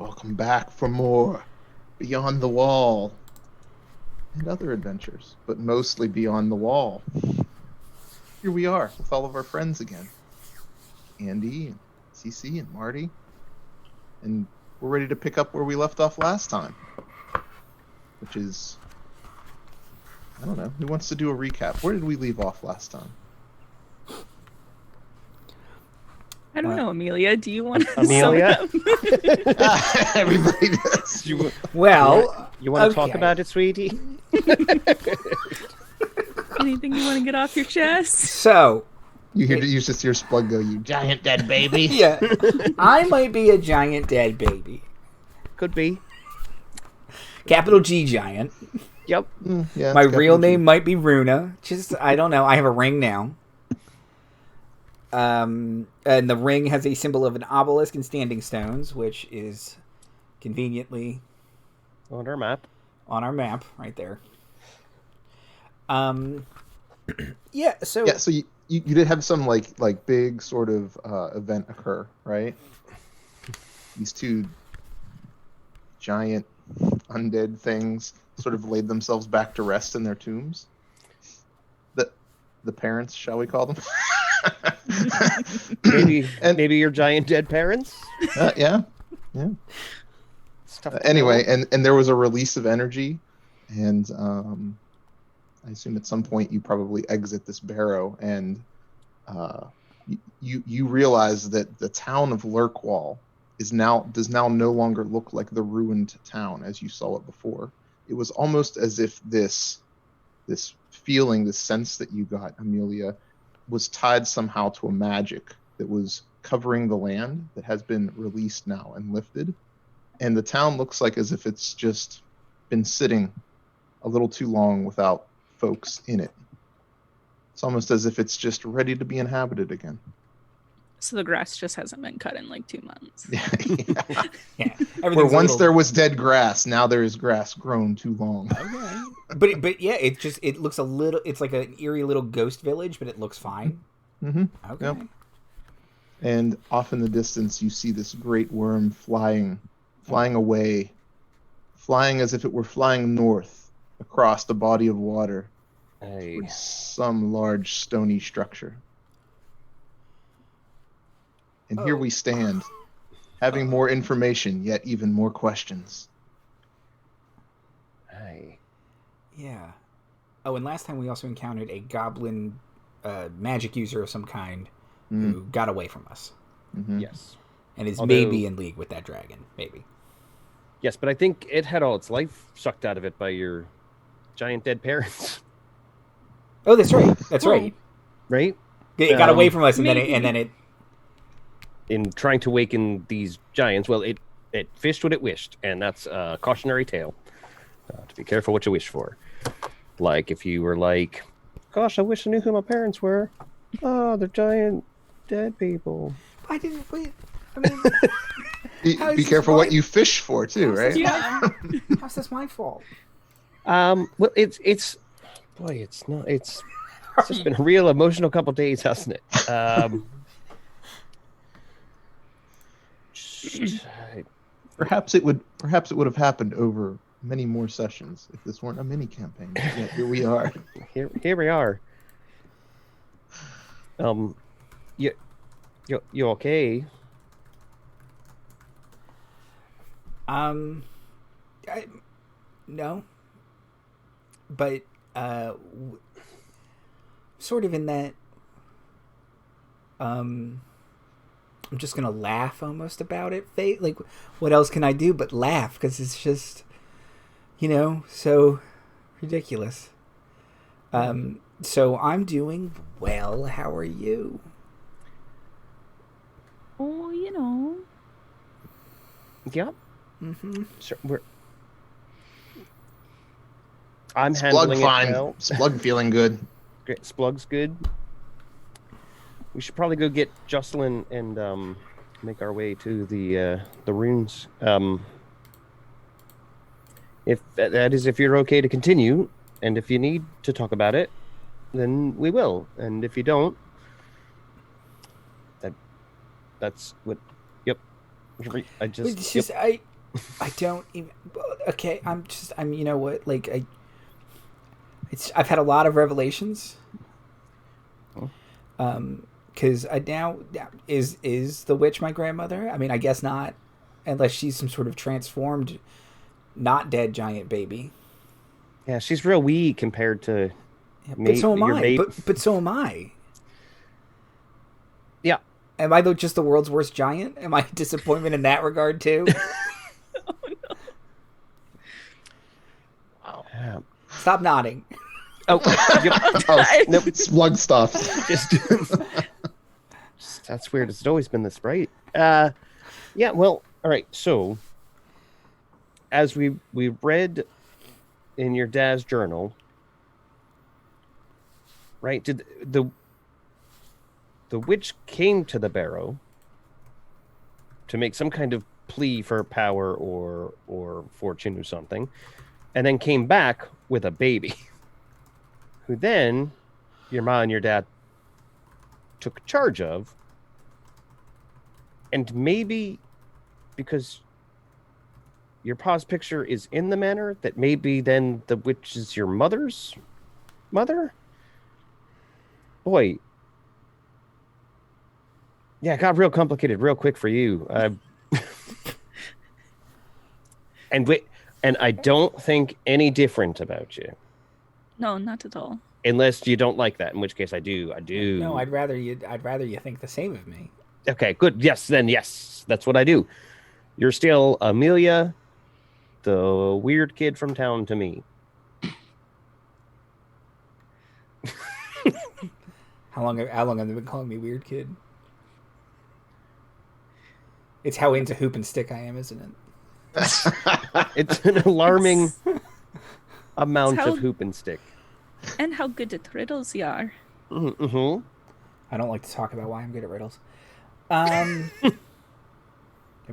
Welcome back for more Beyond the Wall and other adventures, but mostly Beyond the Wall. Here we are with all of our friends again. Andy, and CC, and Marty. And we're ready to pick up where we left off last time. Which is... I don't know. Who wants to do a recap? Where did we leave off last time? I don't know, Amelia. Do you want to Amelia? sum it up? Everybody does. You Well, want to okay. talk about it, sweetie? Anything you want to get off your chest? So, You just hear Splug go, "You giant dead baby." yeah, I might be a giant dead baby. Could be. Capital G giant. Yep. Yeah, My it's real capital G. name might be Runa. Just, I don't know. I have a ring now. And the ring has a symbol of an obelisk and standing stones, which is conveniently On our map. on our map right there. Yeah, so Yeah, so you did have some like big sort of event occur, right? These two giant undead things sort of laid themselves back to rest in their tombs. The parents, shall we call them? Maybe your giant dead parents. Yeah. It's tough to Anyway, know. and there was a release of energy, and I assume at some point you probably exit this barrow, and you realize that the town of Lurkwall does now no longer look like the ruined town as you saw it before. It was almost as if this feeling, this sense that you got, Amelia, was tied somehow to a magic that was covering the land that has been released now and lifted. And the town looks like as if it's just been sitting a little too long without folks in it. It's almost as if it's just ready to be inhabited again. So the grass just hasn't been cut in like 2 months. Yeah. yeah, Where everything's a once little- there was dead grass, now there is grass grown too long. Okay. But yeah, it looks a little. It's like an eerie little ghost village, but it looks fine. Mm-hmm. Okay. Yep. And off in the distance, you see this great worm flying away, flying as if it were flying north across the body of water Hey. towards some large stony structure. And here we stand, having more information, yet even more questions. Hey. Yeah. Oh, and last time we also encountered a goblin magic user of some kind who got away from us. Mm-hmm. Yes. And is Although- maybe in league with that dragon. Maybe. Yes, but I think it had all its life sucked out of it by your giant dead parents. Oh, that's right. That's right. Right? It got away from us, and maybe. then it. In trying to waken these giants, well, it fished what it wished, and that's a cautionary tale. To be careful what you wish for. Like if you were like, gosh, I wish I knew who my parents were. Oh, they're giant dead people. I didn't. Wait. I mean, How is Be this careful what mine? you fish for, too, right? Yeah. how's this my fault? Well, it's boy, it's not. It's just been a real emotional couple days, hasn't it? Perhaps it would have happened over many more sessions if this weren't a mini campaign. Yet here we are. Here we are. You okay? No. But sort of in that. I'm just gonna laugh almost about it. Like, what else can I do but laugh? Because it's just, so ridiculous. So I'm doing well. How are you? Oh, Yep. Mm-hmm. So I'm handling Splug it fine. well. Splug feeling good. Great. Splug's good. We should probably go get Jocelyn and make our way to the runes. If that is, if you're okay to continue, and if you need to talk about it, then we will. And if you don't, that's what. Yep. I just. It's just, I don't even. Okay, I'm. You know what? Like I've had a lot of revelations. Because I now is the witch my grandmother? I mean, I guess not, unless she's some sort of transformed, not dead giant baby. Yeah, she's real wee compared to But so am your I. baby. But so am I. Yeah. Am I just the world's worst giant? Am I a disappointment in that regard too? Oh no. Wow. Stop nodding. Oh, yep. Oh, Nope. Slug stops. Just that's weird. It's always been this bright. Yeah. Well, all right. So, as we read in your dad's journal, right? Did the witch came to the barrow to make some kind of plea for power or fortune or something, and then came back with a baby, who then your mom and your dad took charge of, and maybe because your pa's picture is in the manor, that maybe then the witch is your mother's mother? Boy. Yeah, it got real complicated real quick for you. And I don't think any different about you. No, not at all. Unless you don't like that, in which case I do. No, I'd rather you think the same of me. Okay, good. Yes, then yes. That's what I do. You're still Amelia, the weird kid from town to me. How long have they been calling me weird kid? It's how into hoop and stick I am, isn't it? It's an alarming amount It's how- of hoop and stick. And how good at riddles you are. Mm-hmm. I don't like to talk about why I'm good at riddles. Maybe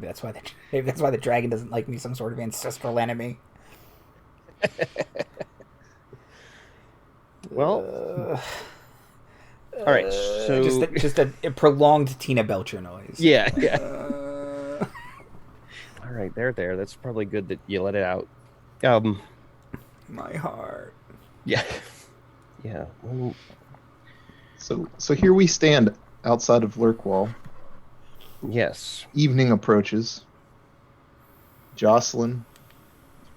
that's why the dragon doesn't like me, some sort of ancestral enemy. Well, all right. So just a prolonged Tina Belcher noise. yeah. All right, there. That's probably good that you let it out. My heart. Yeah. Well, So here we stand outside of Lurkwall. yes. Evening approaches. Jocelyn,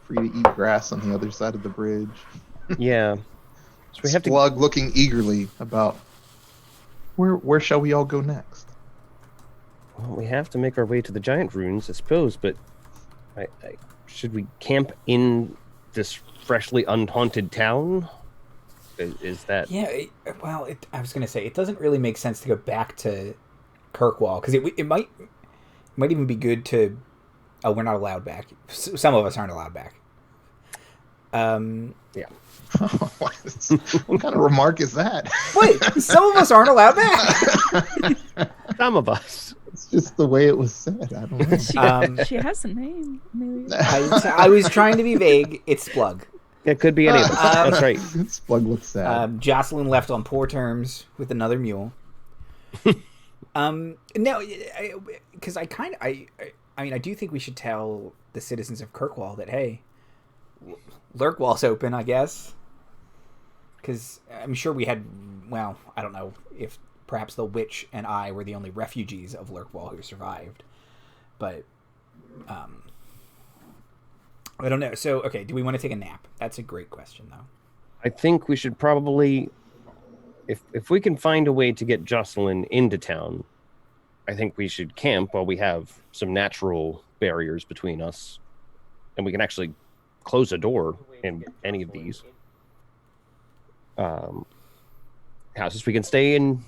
free to eat grass on the other side of the bridge. Yeah. So we have to. Slug looking eagerly about where shall we all go next? Well, we have to make our way to the giant ruins, I suppose. But should we camp in this freshly unhaunted town? Is that? Yeah. I was gonna say it doesn't really make sense to go back to Kirkwall because it might even be good to. Oh, we're not allowed back. Some of us aren't allowed back. Yeah. What kind of remark is that? Wait, some of us aren't allowed back. Some of us. It's just the way it was said. I don't know. She has a name. Amelia. I was trying to be vague. It's Splug. It could be any of us. That's right. Slug looks sad. Jocelyn left on poor terms with another mule. No, because I mean, I do think we should tell the citizens of Kirkwall that, hey, Lurkwall's open, I guess. Because I'm sure we had, well, I don't know if perhaps the witch and I were the only refugees of Lurkwall who survived. But, I don't know. So, okay, do we want to take a nap? That's a great question, though. I think we should probably, if we can find a way to get Jocelyn into town, I think we should camp while we have some natural barriers between us, and we can actually close a door in any of these houses. We can stay in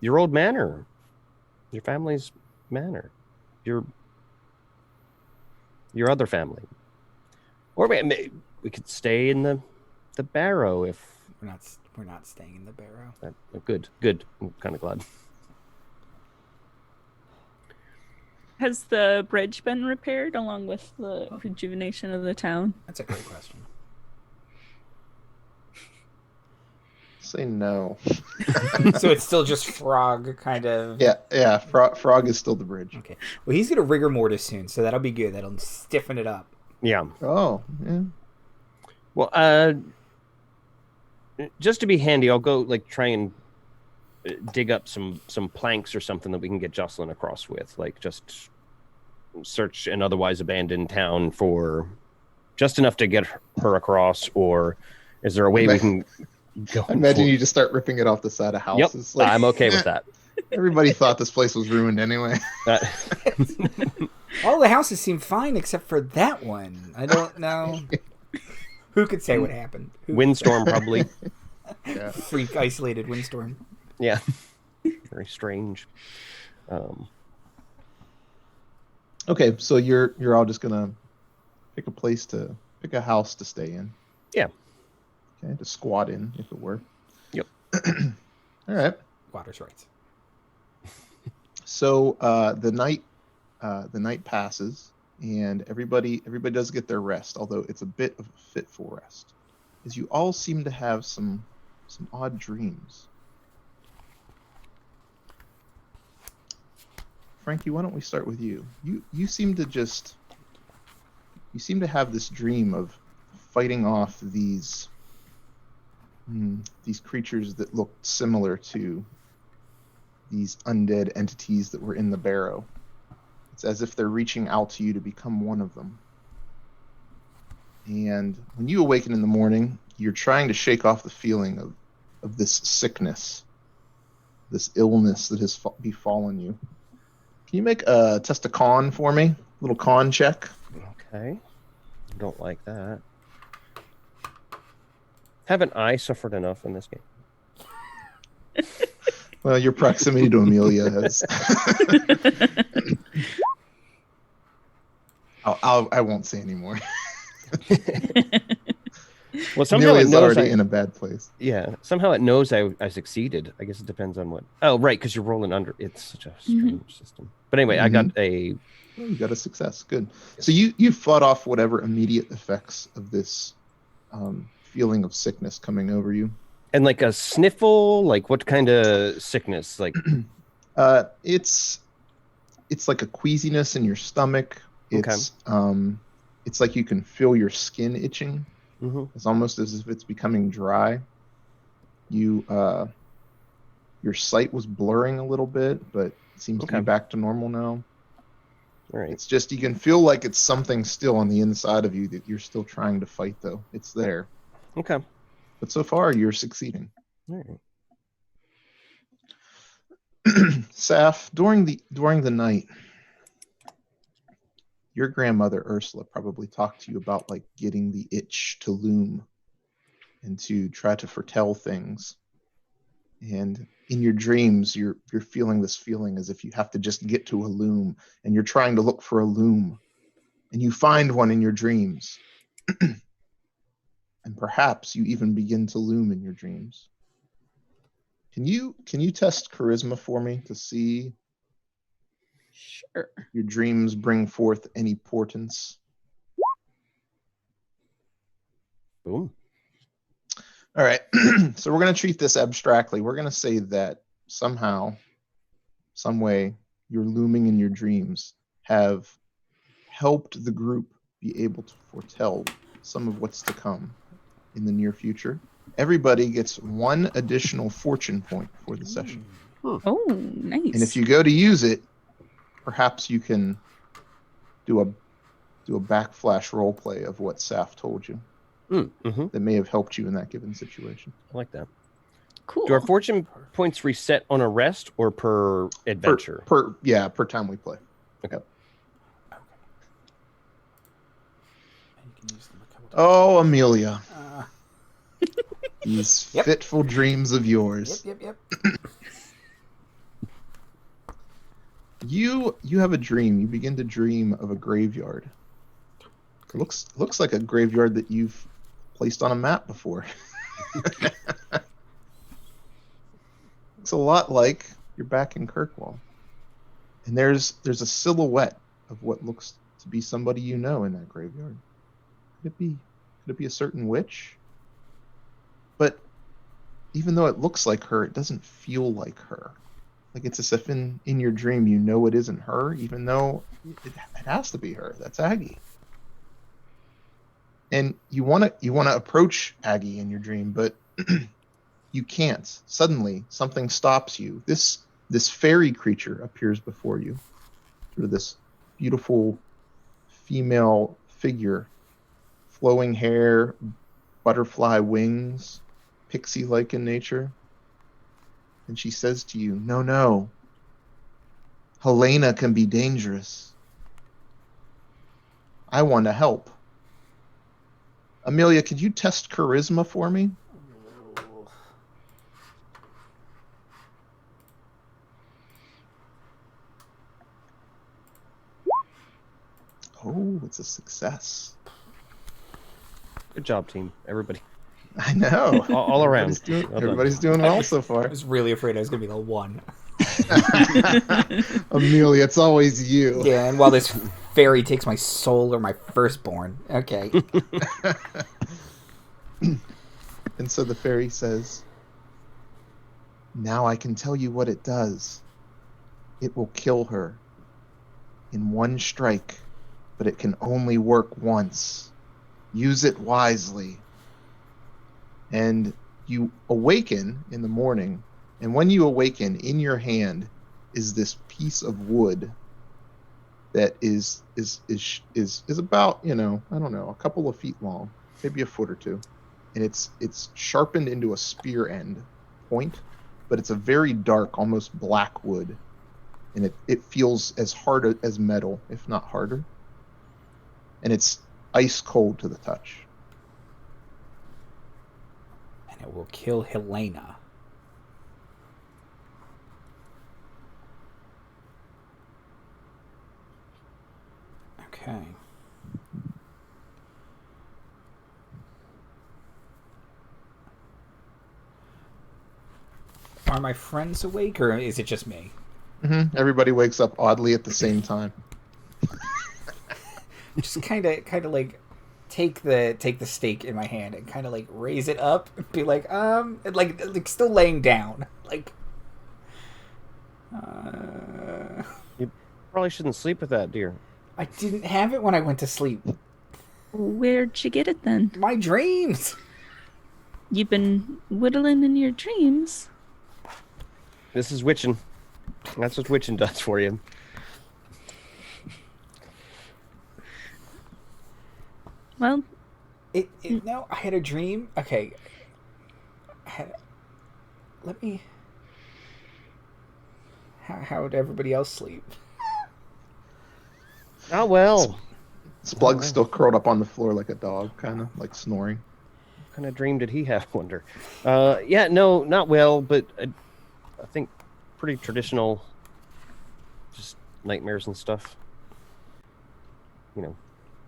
your old manor, your family's manor, your other family, or we could stay in the barrow if we're not staying in the barrow. Good. I'm kind of glad. Has the bridge been repaired along with the rejuvenation of the town? That's a great question. say no. So it's still just Frog, kind of. Yeah. Frog is still the bridge. Okay. Well, he's gonna rigor mortis soon, so that'll be good. That'll stiffen it up. Yeah. Oh, yeah. Well, just to be handy, I'll go like try and dig up some planks or something that we can get Jocelyn across with. Like just search an otherwise abandoned town for just enough to get her across, or is there a way we can go? I imagine you just start ripping it off the side of houses. Yep, I'm okay with that. Everybody thought this place was ruined anyway. All the houses seem fine except for that one. I don't know. Who could say what happened? Windstorm, probably. Yeah. Freak isolated windstorm. Yeah. Very strange. Okay, so you're all just gonna pick a house to stay in. Yeah. Okay, to squat in, if it were. Yep. All right. Water's rights. So the night passes, and everybody does get their rest, although it's a bit of a fitful rest, as you all seem to have some odd dreams. Frankie, why don't we start with you? You seem to have this dream of fighting off these creatures that looked similar to these undead entities that were in the barrow. It's as if they're reaching out to you to become one of them. And when you awaken in the morning, you're trying to shake off the feeling of this sickness, this illness that has befallen you. Can you make a test of con for me? A little con check. Okay. Don't like that. Haven't I suffered enough in this game? Well, your proximity to Amelia has. I won't say anymore. Well, somehow it Amelia's knows already in a bad place. Yeah, somehow it knows I succeeded. I guess it depends on what. Oh, right, because you're rolling under. It's such a strange system. But anyway, I got a. Oh, you got a success. Good. So you fought off whatever immediate effects of this feeling of sickness coming over you. And like a sniffle, like what kind of sickness? Like, it's like a queasiness in your stomach. It's it's like you can feel your skin itching. Mm-hmm. It's almost as if it's becoming dry. Your sight was blurring a little bit, but it seems to be back to normal now. All right. It's just you can feel like it's something still on the inside of you that you're still trying to fight, though. It's there. Okay. But so far, you're succeeding. All right. Saf, during the night, your grandmother Ursula probably talked to you about like getting the itch to loom and to try to foretell things. And in your dreams, you're feeling this feeling as if you have to just get to a loom, and you're trying to look for a loom, and you find one in your dreams. And perhaps you even begin to loom in your dreams. Can you test charisma for me to see Sure. your dreams bring forth any portents? Boom. All right. So we're going to treat this abstractly. We're going to say that somehow, some way, your looming in your dreams have helped the group be able to foretell some of what's to come in the near future. Everybody gets one additional fortune point for the session. Oh, nice. And if you go to use it, perhaps you can do a backflash role play of what Saf told you Mm-hmm. that may have helped you in that given situation. I like that. Cool. Do our fortune points reset on a rest or per adventure? Per time we play. Okay. Oh, Amelia. These fitful dreams of yours. Yep. You have a dream. You begin to dream of a graveyard. It looks like a graveyard that you've placed on a map before. Looks a lot like you're back in Kirkwall. And there's a silhouette of what looks to be somebody you know in that graveyard. Could it be a certain witch? But even though it looks like her, it doesn't feel like her. Like it's as if in your dream you know it isn't her, even though it has to be her. That's Aggie. And you want to approach Aggie in your dream, but you can't. Suddenly, something stops you. This fairy creature appears before you, through this beautiful female figure, flowing hair, butterfly wings, pixie-like in nature. And she says to you, no, Helena can be dangerous. I want to help. Amelia, could you test charisma for me? Oh, it's a success. Good job, team. Everybody. I know. All around. Everybody's doing well so far. I was really afraid I was going to be the one. Amelia, it's always you. Yeah, and while this fairy takes my soul or my firstborn. Okay. And so the fairy says, now I can tell you what it does. It will kill her in one strike, but it can only work once. Use it wisely. And you awaken in the morning, and when you awaken, in your hand is this piece of wood that is about, I don't know, a couple of feet long, maybe a foot or two, and it's sharpened into a spear end point, but it's a very dark, almost black wood, and it feels as hard as metal, if not harder, and it's ice cold to the touch. And it will kill Helena. Okay. Are my friends awake, or is it just me? Mm-hmm. Everybody wakes up oddly at the same time. Just kind of like take the steak in my hand and kind of like raise it up and be like like still laying down, like You probably shouldn't sleep with that, dear. I didn't have it when I went to sleep. Where'd you get it then? My dreams. You've been whittling in your dreams. This is witching. That's what witching does for you. Well, No, I had a dream. Okay. Let me. How would everybody else sleep? Oh, well. Splug's still curled up on the floor like a dog, kind of like snoring. What kind of dream did he have, I wonder? Yeah, no, not well, but I think pretty traditional, just nightmares and stuff.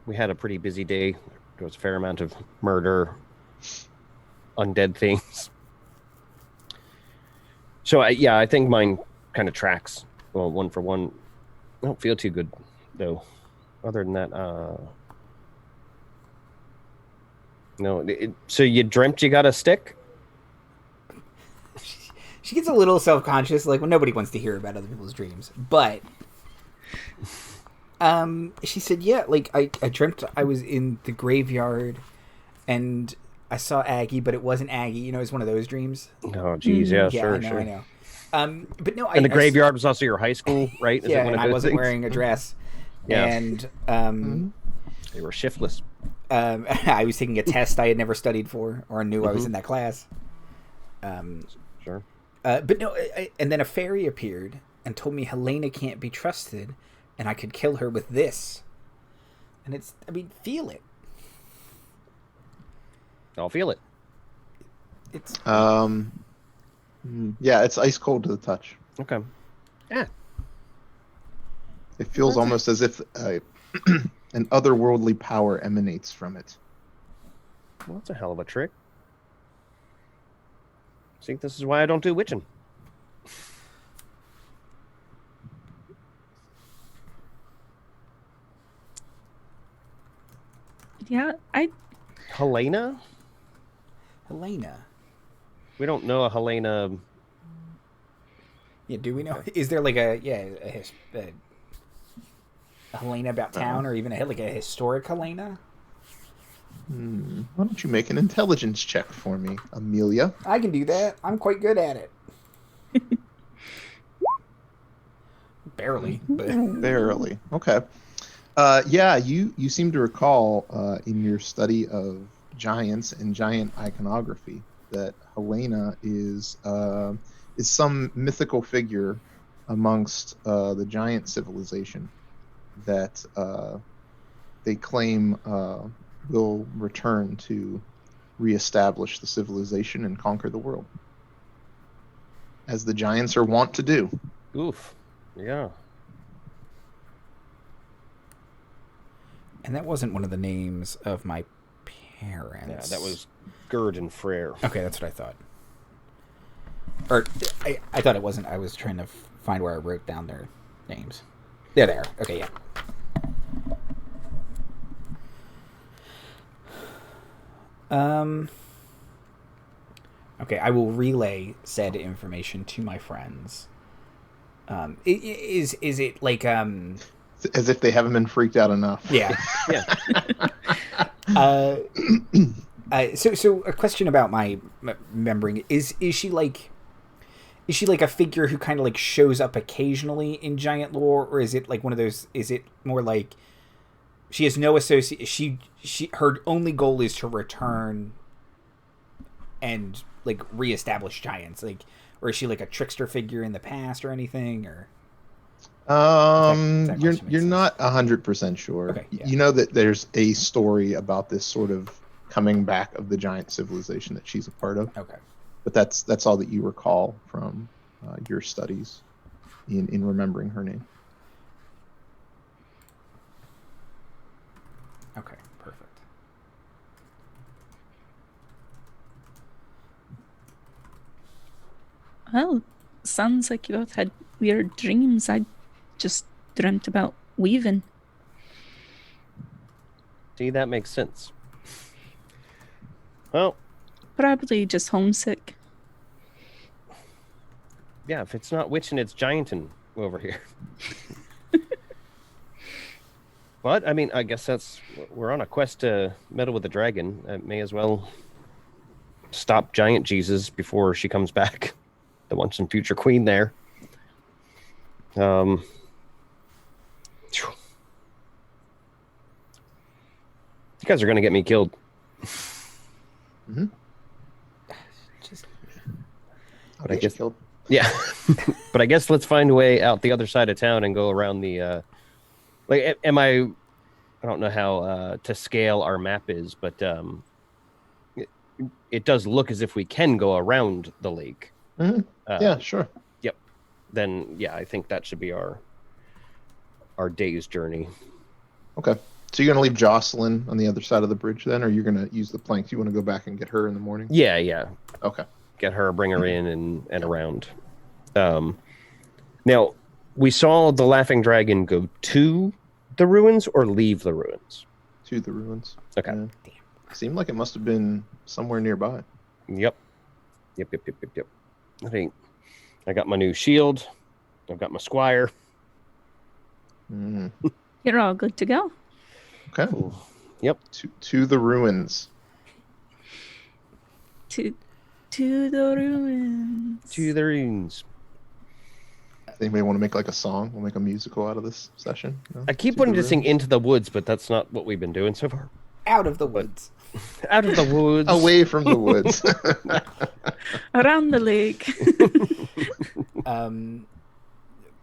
We had a pretty busy day. There was a fair amount of murder, undead things. So, I think mine kind of tracks. Well, one for one. I don't feel too good, though. Other than that, no. So you dreamt you got a stick? She gets a little self-conscious, like when nobody wants to hear about other people's dreams. But she said, yeah, like I dreamt I was in the graveyard and I saw Aggie, but it wasn't Aggie. It was one of those dreams. Oh, geez, yeah, sure, I know, sure. I know. But no, And the graveyard was also your high school, right? Is yeah, it one and of I those wasn't things? wearing a dress. Yeah. And They were shiftless. I was taking a test I had never studied for or knew I was in that class. Sure. But no, and then a fairy appeared and told me Helena can't be trusted and I could kill her with this. And feel it. I'll feel it. It's yeah, it's ice cold to the touch. Okay. Yeah. It feels almost as if an otherworldly power emanates from it. Well, that's a hell of a trick. I think this is why I don't do witching. yeah, Helena? Helena. We don't know a Helena. Yeah, do we know? Is there like a Helena about town, or even like a historic Helena? Why don't you make an intelligence check for me, Amelia? I can do that. I'm quite good at it. Barely, but Barely. Okay. Yeah, you seem to recall in your study of giants and giant iconography that Helena is some mythical figure amongst the giant civilization that they claim will return to reestablish the civilization and conquer the world, as the giants are wont to do. Oof. Yeah. and that wasn't one of the names of my parents. Yeah, that was Gerd and Frere. Okay, that's what I thought. Or I thought it wasn't. I was trying to find where I wrote down their names. They're there. Okay, yeah. Okay, I will relay said information to my friends. Is it like As if they haven't been freaked out enough. Yeah. Yeah. So a question about my remembering is she like a figure who kind of like shows up occasionally in giant lore, or is it like one of those? Is it more like she has no associate? She her only goal is to return and like reestablish giants, like, or is she like a trickster figure in the past or anything, or? You're not 100% sure. Okay, yeah. You know that there's a story about this sort of coming back of the giant civilization that she's a part of. Okay. But that's all that you recall from your studies in remembering her name. Okay, perfect. Well, sounds like you both had weird dreams. I just dreamt about weaving. See, that makes sense. Well, Probably just homesick. yeah, if it's not witching, it's gianting over here. But, I mean, I guess we're on a quest to meddle with the dragon. I may as well stop Giant Jesus before she comes back. The once and future queen there. You guys are going to get me killed. Mm-hmm. Just I'll get you killed. Yeah. But I guess let's find a way out the other side of town and go around the... like, I don't know how to scale our map is, but it does look as if we can go around the lake. Mm-hmm. Yeah, sure. Yep. Then, yeah, I think that should be our day's journey. Okay. So you're going to leave Jocelyn on the other side of the bridge then, or you're going to use the planks? You want to go back and get her in the morning? Yeah. Okay. Get her, bring her in and around. Now, we saw the Laughing Dragon go to the ruins or leave the ruins? To the ruins. Okay. Yeah. Seemed like it must have been somewhere nearby. Yep. I think I got my new shield. I've got my squire. Mm. You're all good to go. Okay. Yep. To the ruins. To the ruins. To the ruins. Anybody want to make like a song? We'll make a musical out of this session. No? I keep To wanting the to sing ruins? Into the Woods, but that's not what we've been doing so far. out of the woods. Out of the woods. Away from the woods. Around the lake.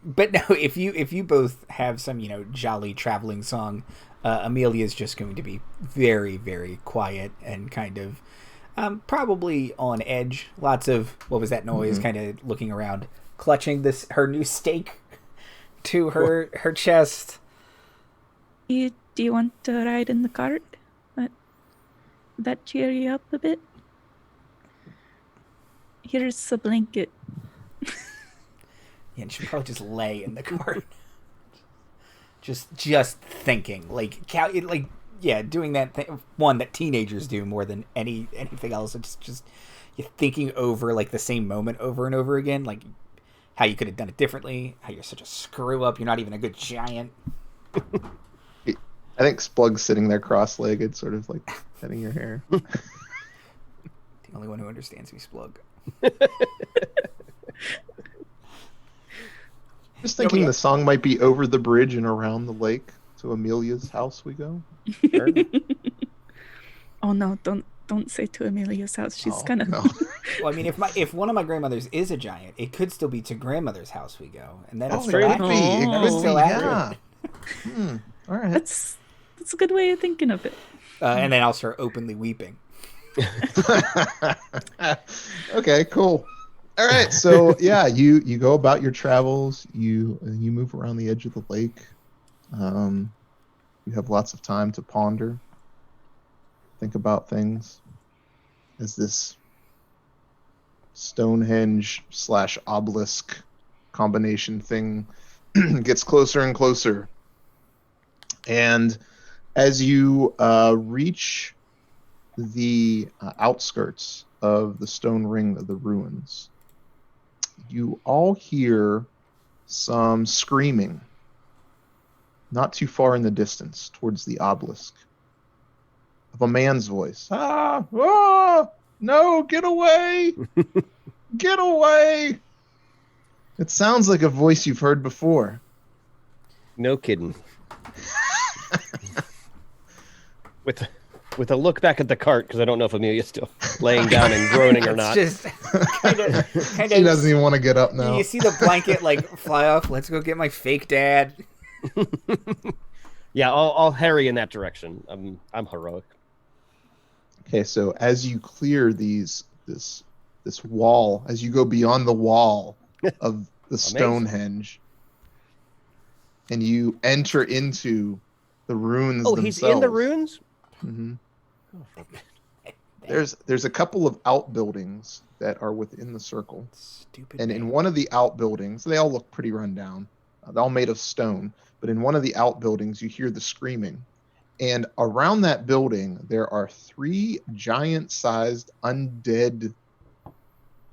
But no, if you both have some jolly traveling song, Amelia's just going to be very, very quiet and kind of probably on edge. Lots of what was that noise? Kind of looking around, clutching her new stake to her chest. Do you want to ride in the cart? That cheer you up a bit? Here's a blanket. Yeah, and she'll probably just lay in the cart. just thinking, doing that thing, one that teenagers do more than anything else. It's just you're thinking over like the same moment over and over again, like how you could have done it differently, how you're such a screw up, you're not even a good giant. I think Splug's sitting there cross-legged, sort of like petting your hair. The only one who understands me, Splug. Just thinking the song might be Over the Bridge and Around the Lake. To Amelia's house we go. Sure. Oh no, don't say to Amelia's house. She's gonna. No. Well, I mean, if one of my grandmothers is a giant, it could still be to grandmother's house we go, and then it's It still could accurate. be. It Oh. could be. Still Yeah. accurate. All right. That's a good way of thinking of it. And then I'll start openly weeping. Okay, cool. All right, so yeah, you go about your travels. You move around the edge of the lake. You have lots of time to ponder, think about things. As this Stonehenge / obelisk combination thing gets closer and closer, and as you reach the outskirts of the stone ring of the ruins, you all hear some screaming not too far in the distance towards the obelisk of a man's voice. No, get away! Get away! It sounds like a voice you've heard before. No kidding. With a look back at the cart, because I don't know if Amelia's still laying down and groaning or not. It's just kind of. She doesn't even want to get up now. You see the blanket like fly off. Let's go get my fake dad. Yeah, I'll hurry in that direction. I'm heroic. Okay, so as you clear this wall, as you go beyond the wall of the Stonehenge, and you enter into the ruins Oh, themselves. he's in the ruins? Mm-hmm. Oh, There's a couple of outbuildings that are within the circle. Stupid. And man. in one of the outbuildings, they all look pretty run down. They're all made of stone. But in one of the outbuildings, you hear the screaming. And around that building, there are 3 giant-sized, undead,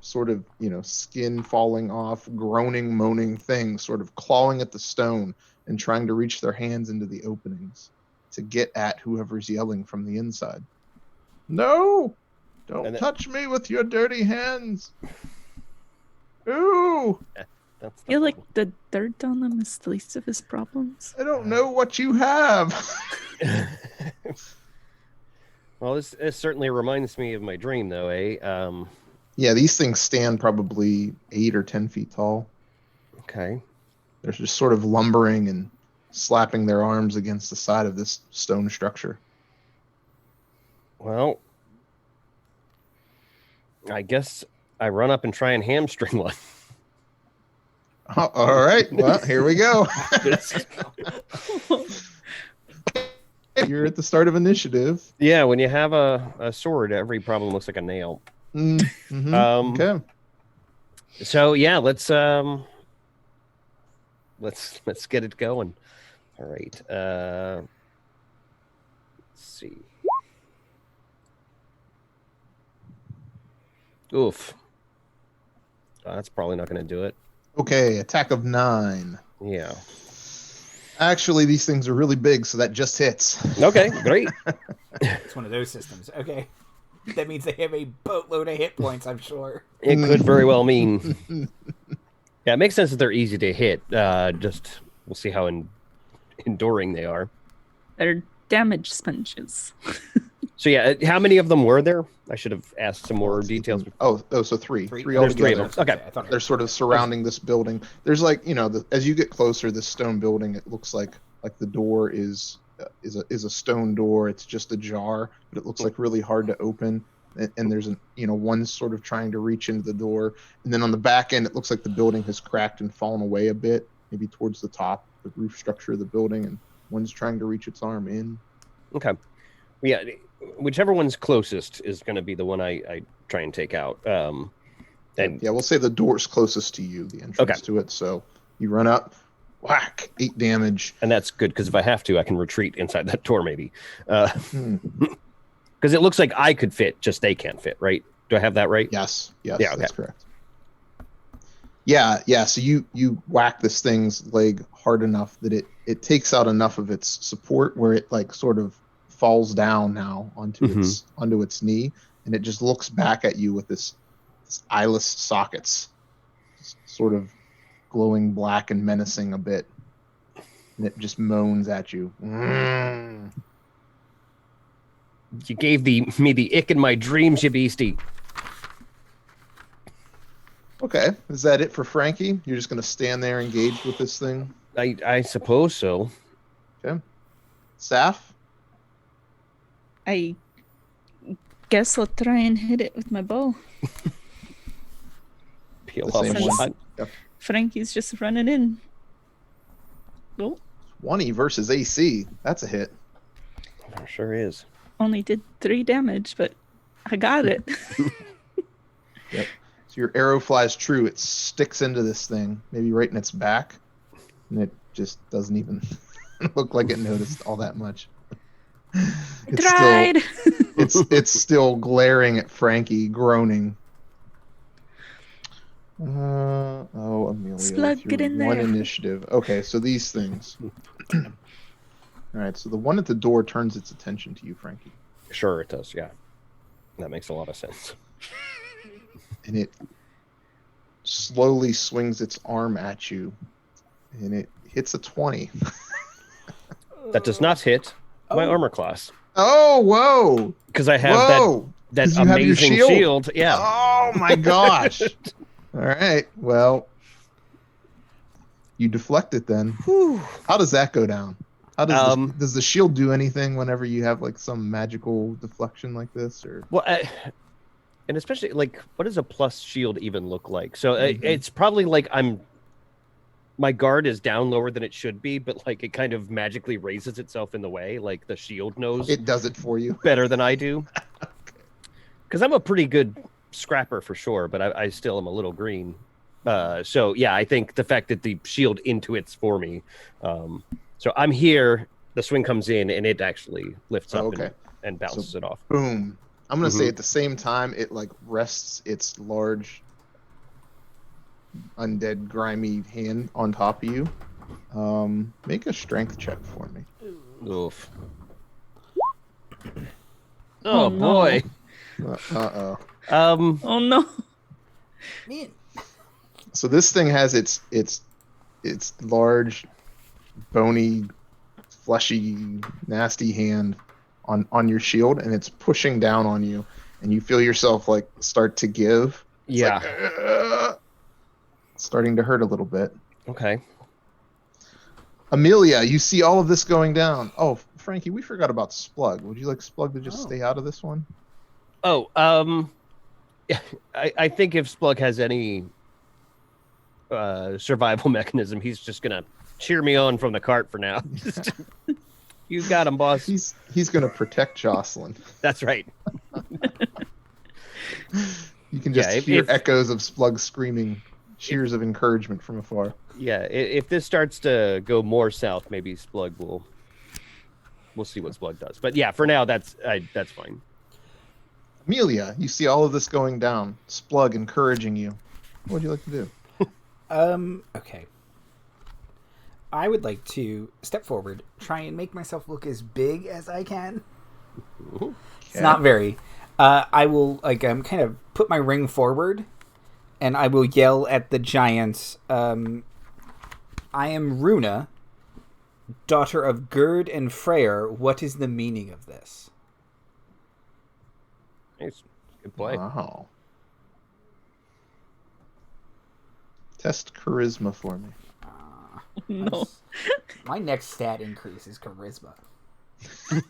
sort of, skin falling off, groaning, moaning things, sort of clawing at the stone and trying to reach their hands into the openings to get at whoever's yelling from the inside. No! Don't touch me with your dirty hands! Ooh! I feel like the dirt on them is the least of his problems. I don't know what you have! Well, this certainly reminds me of my dream, though, eh? Yeah, these things stand probably 8 or 10 feet tall. Okay. They're just sort of lumbering and slapping their arms against the side of this stone structure. Well, I guess I run up and try and hamstring one. Oh, all right, well, here we go. You're at the start of initiative. Yeah, when you have a sword, every problem looks like a nail. Mm-hmm. Okay. So yeah, let's get it going. All right. Let's see. Oof. That's probably not going to do it. Okay, attack of 9. Yeah. Actually, these things are really big, so that just hits. Okay, great. It's one of those systems. Okay. That means they have a boatload of hit points, I'm sure. It could very well mean. Yeah, it makes sense that they're easy to hit. Just we'll see how enduring they are. They're damage sponges. So yeah, how many of them were there? I should have asked some more details. Oh, so 3. 3 There's 3 altogether. of them. Okay. I thought They're sort of surrounding this building. There's like, as you get closer, this stone building, it looks like the door is a stone door. It's just ajar, but it looks like really hard to open. And there's one sort of trying to reach into the door, and then on the back end, it looks like the building has cracked and fallen away a bit, maybe towards the top, the roof structure of the building, and one's trying to reach its arm in. Okay. Yeah, whichever one's closest is going to be the one I try and take out. And yeah, we'll say the door's closest to you, the entrance to it. So you run up, whack, 8 damage. And that's good, because if I have to, I can retreat inside that door, maybe. Because it looks like I could fit, just they can't fit, right? Do I have that right? Yes, Yeah, okay. that's correct. Yeah. So you whack this thing's leg hard enough that it takes out enough of its support where it like sort of falls down now onto its knee, and it just looks back at you with this eyeless sockets, just sort of glowing black and menacing a bit, and it just moans at you. You gave me the ick in my dreams, you beastie. Okay, is that it for Frankie? You're just gonna stand there engaged with this thing? I suppose so. Okay. Saff? I guess I'll try and hit it with my bow. Peel The off same a one. shot. Yep. Frankie's just running in. Oh, 20 versus AC. That's a hit. There sure is. only did 3 damage, but I got it. Yep. So your arrow flies true. It sticks into this thing, maybe right in its back, and it just doesn't even look like it noticed all that much. It's Tried. it's still glaring at Frankie, groaning. Amelia, Slug, with your get in one there. initiative. Okay, so these things. All right, so the one at the door turns its attention to you, Frankie, Sure it does, yeah. That makes a lot of sense. and it slowly swings its arm at you, and it hits a 20. That does not hit my Oh. armor class. Oh, whoa! Because I have Whoa! that 'Cause you have your amazing shield. shield. Yeah. Oh my gosh! All right, well, you deflect it then. Whew. How does that go down? How does does the shield do anything whenever you have like some magical deflection like this, or? Well, and especially like, what does a plus shield even look like? So it's probably like my guard is down lower than it should be, but like it kind of magically raises itself in the way. Like the shield knows It does it for you. better than I do. Because I'm a pretty good scrapper for sure, but I still am a little green. So yeah, I think the fact that the shield intuits for me. So I'm here. The swing comes in, and it actually lifts up and bounces it off. Boom. I'm gonna say at the same time it like rests its large undead grimy hand on top of you. Make a strength check for me. Oof. Oh, Oh boy. Uh-oh. Oh no. Man. So this thing has its large, bony, fleshy, nasty hand on your shield, and it's pushing down on you, and you feel yourself like start to give. It's Yeah. like, starting to hurt a little bit. Okay. Amelia, you see all of this going down. Oh, Frankie, we forgot about Splug. Would you like Splug to just stay out of this one? Oh, I think if Splug has any survival mechanism, he's just gonna cheer me on from the cart for now. You got him, boss. He's going to protect Jocelyn. That's right. You can just Yeah, hear if echoes of Splug screaming cheers of encouragement from afar. Yeah, if this starts to go more south, maybe Splug will. We'll see what Splug does. But yeah, for now, that's fine. Amelia, you see all of this going down. Splug encouraging you. What would you like to do? Okay. I would like to step forward, try and make myself look as big as I can. Ooh. It's not very. I will kind of put my ring forward, and I will yell at the giants. I am Runa, daughter of Gerd and Freyr. What is the meaning of this? Nice. Good play. Wow. Test charisma for me. No. My next stat increase is charisma.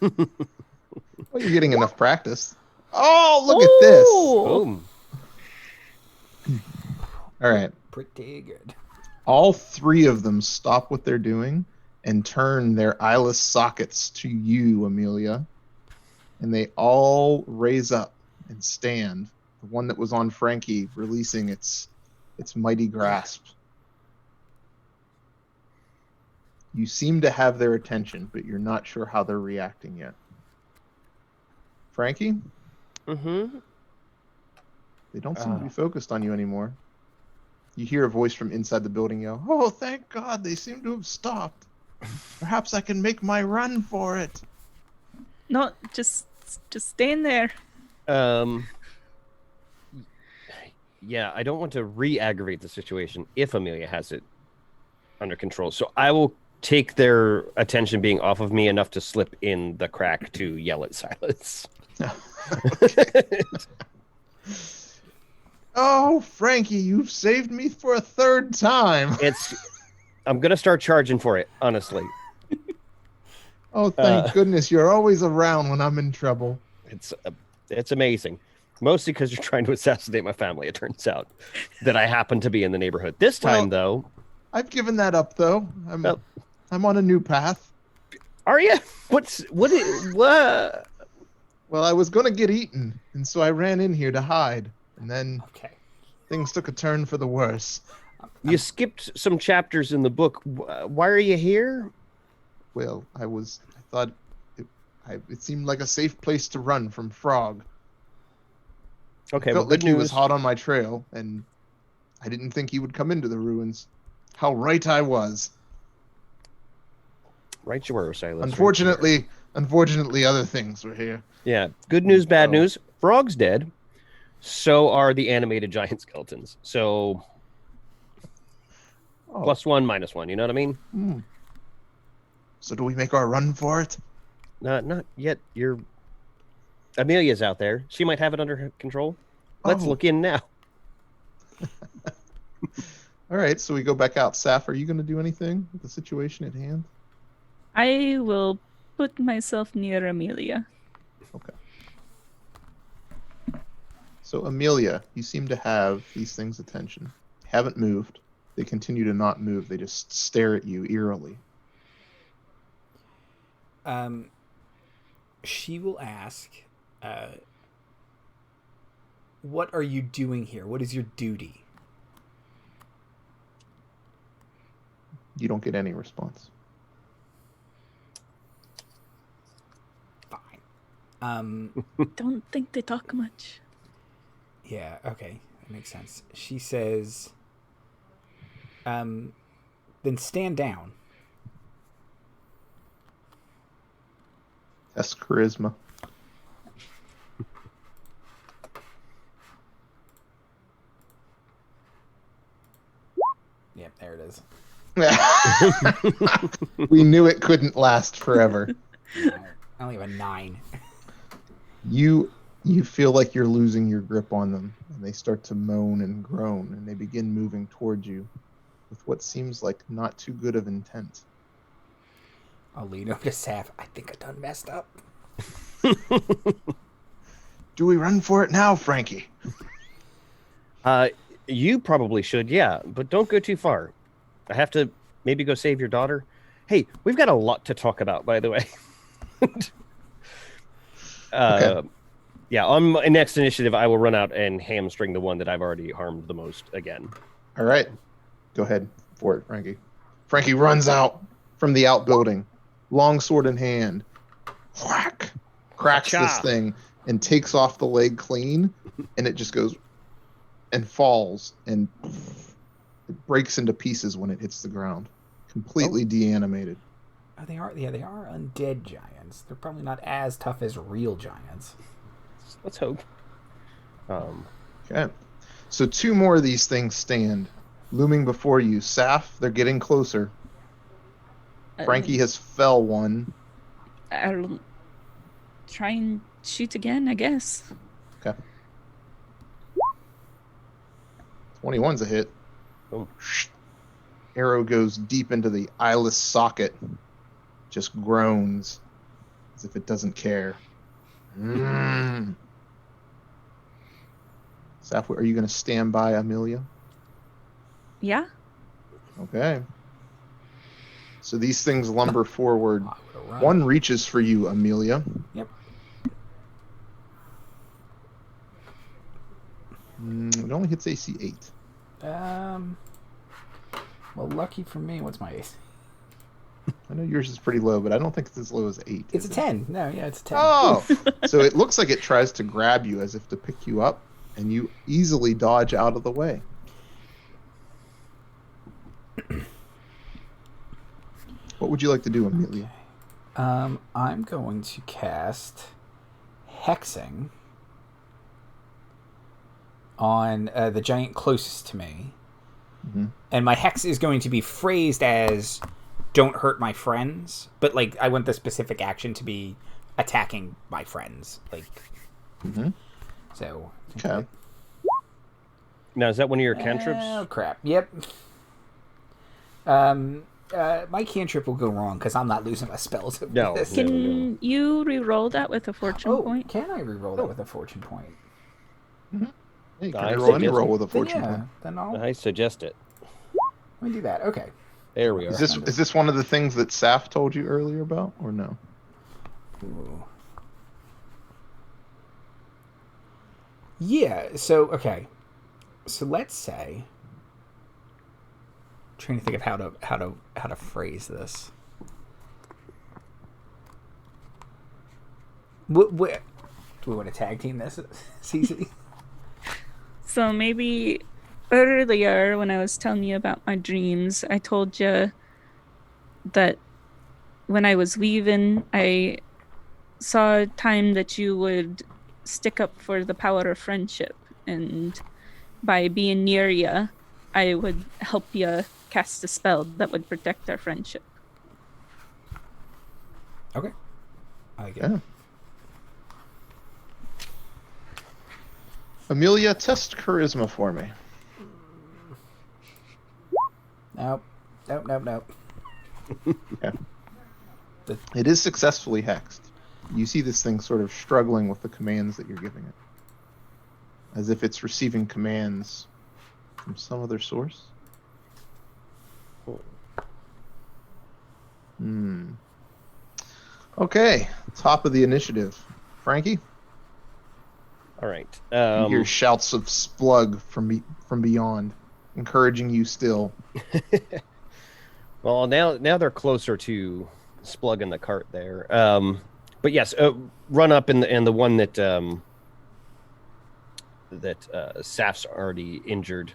Well, you're getting enough practice. Oh, look at this. Boom. All right. Pretty good. All three of them stop what they're doing and turn their eyeless sockets to you, Amelia. And they all raise up and stand. The one that was on Frankie releasing its mighty grasp. You seem to have their attention, but you're not sure how they're reacting yet. Frankie? Mm-hmm. They don't seem to be focused on you anymore. You hear a voice from inside the building yell, "Oh, thank God, they seem to have stopped. Perhaps I can make my run for it." No, just stay in there. Yeah, I don't want to re-aggravate the situation if Amelia has it under control. So I will take their attention being off of me enough to slip in the crack to yell at Silas. "Oh, Frankie, you've saved me for a third time." I'm going to start charging for it, honestly. Oh, thank goodness you're always around when I'm in trouble. It's amazing. Mostly because you're trying to assassinate my family, it turns out, that I happen to be in the neighborhood. This time, though... I've given that up, though. I'm on a new path. Are you? What? Well, I was going to get eaten, and so I ran in here to hide. And then things took a turn for the worse. You skipped some chapters in the book. Why are you here? Well, I thought it seemed like a safe place to run from Frog. Okay, I felt well, like he was hot on my trail, and I didn't think he would come into the ruins. How right I was. Right you were, Silas. Unfortunately, other things were here. Yeah. Good news, bad news. Frog's dead. So are the animated giant skeletons. So +1, -1. You know what I mean? So do we make our run for it? Not yet. Amelia's out there. She might have it under control. Let's look in now. All right, so we go back out. Saff, are you going to do anything with the situation at hand? I will put myself near Amelia. Okay. So Amelia, you seem to have these things' attention. They haven't moved. They continue to not move. They just stare at you eerily. She will ask, what are you doing here? What is your duty? You don't get any response. Fine. Don't think they talk much. Yeah, okay. That makes sense. She says, then stand down. That's charisma. Yep, there it is. We knew it couldn't last forever. I only have a 9. You feel like you're losing your grip on them, and they start to moan and groan, and they begin moving towards you with what seems like not too good of intent. I'll lean over to Saff. I think I done messed up. Do we run for it now, Frankie? You probably should, yeah, but don't go too far. I have to maybe go save your daughter. Hey, we've got a lot to talk about, by the way. Okay. Yeah, on my next initiative, I will run out and hamstring the one that I've already harmed the most again. All right. Go ahead for it, Frankie. Frankie runs out from the outbuilding, long sword in hand. Whack! Cracks this thing and takes off the leg clean, and it just goes and falls, and it breaks into pieces when it hits the ground. Completely deanimated. Oh, they are undead giants. They're probably not as tough as real giants. Let's hope. Okay. So 2 more of these things stand, looming before you. Saff, they're getting closer. Frankie has fell one. I'll try and shoot again, I guess. Okay. 21's a hit. Oh. Arrow goes deep into the eyeless socket. Just groans as if it doesn't care. Saff, are you going to stand by Amelia? Yeah? Okay. So these things lumber forward. Run. One reaches for you, Amelia. Yep. It only hits AC 8. Well, lucky for me, what's my AC? I know yours is pretty low, but I don't think it's as low as 8. It's a 10. No, yeah, it's a 10. Oh! So it looks like it tries to grab you as if to pick you up, and you easily dodge out of the way. What would you like to do, Amelia? I'm going to cast Hexing on the giant closest to me. Mm-hmm. And my hex is going to be phrased as "Don't hurt my friends," but like I want the specific action to be attacking my friends. Like, so. Okay. Now, is that one of your cantrips? Oh crap! Yep. My cantrip will go wrong because I'm not losing my spells. Over No, this. Can you re-roll that with a fortune point? Can I re-roll that with a fortune point? Yeah, you I can roll any suggest- roll with a Then, fortune yeah, point. then I'll I suggest it. let me do that. Okay. There we are. Is this one of the things that Saf told you earlier about, or no? Ooh. Yeah. So okay. So let's say. Trying to think of how to phrase this. What do we want to tag team this, CC? So maybe earlier when I was telling you about my dreams, I told you that when I was leaving, I saw a time that you would stick up for the power of friendship, and by being near you, I would help you cast a spell that would protect our friendship. Okay. I like it. Yeah. Amelia, test charisma for me. Nope. Okay. It is successfully hexed. You see this thing sort of struggling with the commands that you're giving it, as if it's receiving commands from some other source. Okay, top of the initiative. Frankie? All right. You hear shouts of splug from beyond, encouraging you still. Well, now they're closer to Splug in the cart there. But yes, run up and the one that Saf's already injured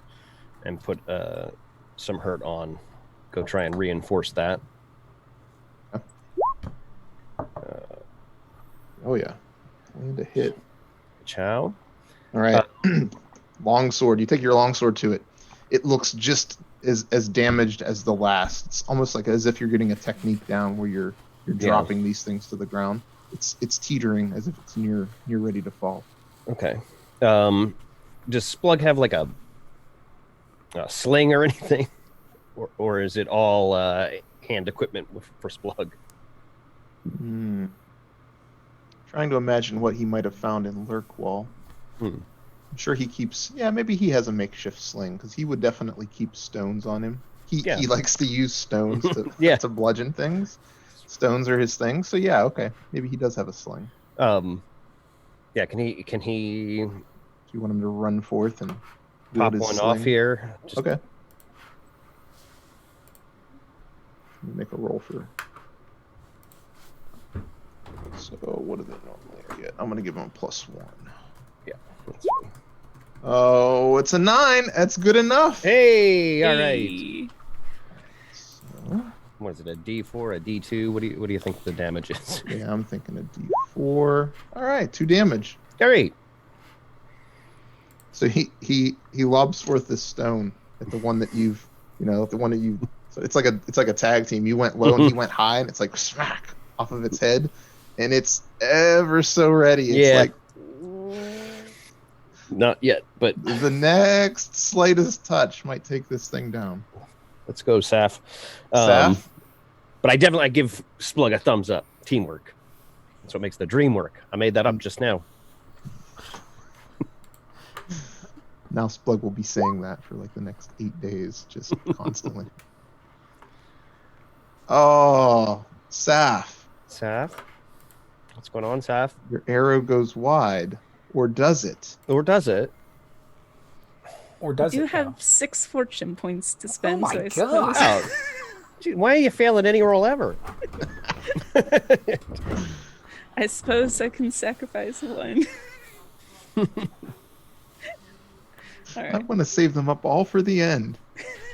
and put some hurt on. Go try and reinforce that. Oh yeah, land a hit. Chow. All right, longsword. You take your longsword to it. It looks just as damaged as the last. It's almost like as if you're getting a technique down where you're dropping these things to the ground. It's teetering as if it's near ready to fall. Okay. Does Splug have like a sling or anything, or is it all hand equipment for Splug? Trying to imagine what he might have found in Lurkwall. I'm sure he keeps. Yeah, maybe he has a makeshift sling because he would definitely keep stones on him. He likes to use stones to bludgeon things. Stones are his thing. So yeah, okay, maybe he does have a sling. Yeah. Can he? Do you want him to run forth and Pop his one sling? off here. Okay. Let me make a roll for. So what do they normally get? I'm gonna give him a +1. Yeah. Oh, it's a 9. That's good enough. Hey, all right. Hey. So, What is it? A D4, a D2? What do you think the damage is? yeah, I'm thinking a D4. All right, 2 damage. All right. So he lobs forth this stone at the one that you've, the one that you. So it's like a tag team. You went low and he went high, and it's like smack off of its head, and it's ever so ready. It's like not yet, but the next slightest touch might take this thing down. let's go, Saf. Saf? But I give Splug a thumbs up. Teamwork. That's what makes the dream work. I made that up just now. Now Splug will be saying that for like the next 8 days, just constantly. Oh, Saf. Saf? What's going on, Saf? Your arrow goes wide. Or does it? Or does it? Or does You it? have 6 fortune points to spend. my so I God. suppose. Wow. Gee, why are you failing any roll ever? I suppose I can sacrifice one. All I right. want to save them up all for the end.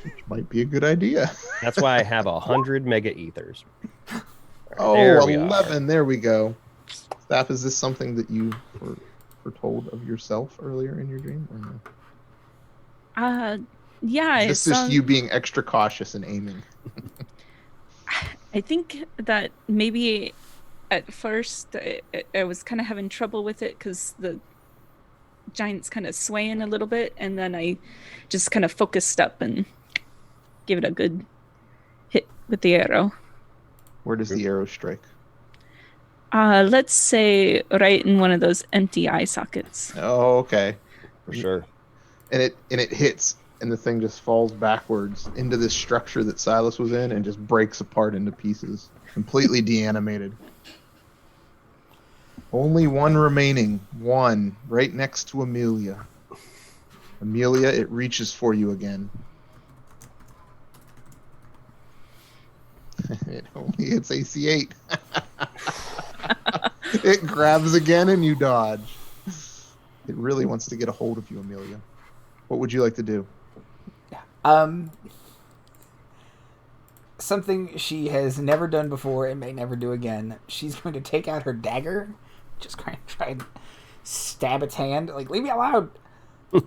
Which might be a good idea. That's why I have 100 mega ethers. Oh, there we are. 11. There we go. Staff, is this something that you were told of yourself earlier in your dream? Or no? Yeah. Is this just you being extra cautious and aiming? I think that maybe at first I was kind of having trouble with it because the giant's kind of swaying a little bit, and then I just kind of focused up and gave it a good hit with the arrow. Where does the arrow strike? Let's say right in one of those empty eye sockets. Oh, okay. For sure. And it hits, and the thing just falls backwards into this structure that Silas was in and just breaks apart into pieces, completely deanimated. Only one remaining. One, right next to Amelia. Amelia, it reaches for you again. It only hits AC 8. It grabs again and you dodge. It really wants to get a hold of you, Amelia. What would you like to do? Something she has never done before and may never do again. She's going to take out her dagger, just kind of try and stab its hand. Like, leave me alone. All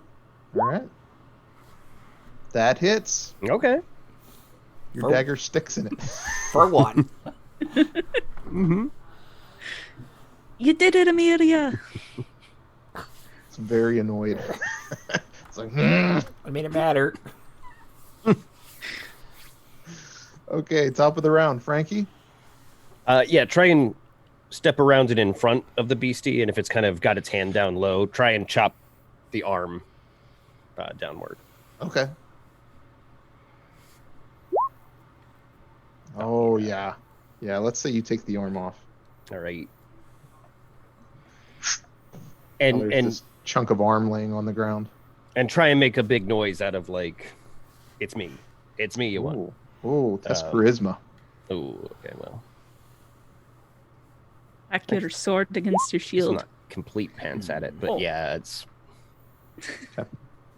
right. That hits. Okay. Your dagger sticks in it. For one. Mm-hmm. You did it, Amelia. It's very annoyed. It's like, I made it matter. Okay, top of the round, Frankie. Yeah, try and step around it in front of the beastie, and if it's kind of got its hand down low, try and chop the arm downward. Okay. Oh, yeah. Yeah, let's say you take the arm off. All right. There's this chunk of arm laying on the ground. And try and make a big noise out of, like, it's me. It's me you want. Oh, test charisma. Oh, okay, well. Back your sword against your It's shield. not complete pants at it, but Oh. yeah, it's...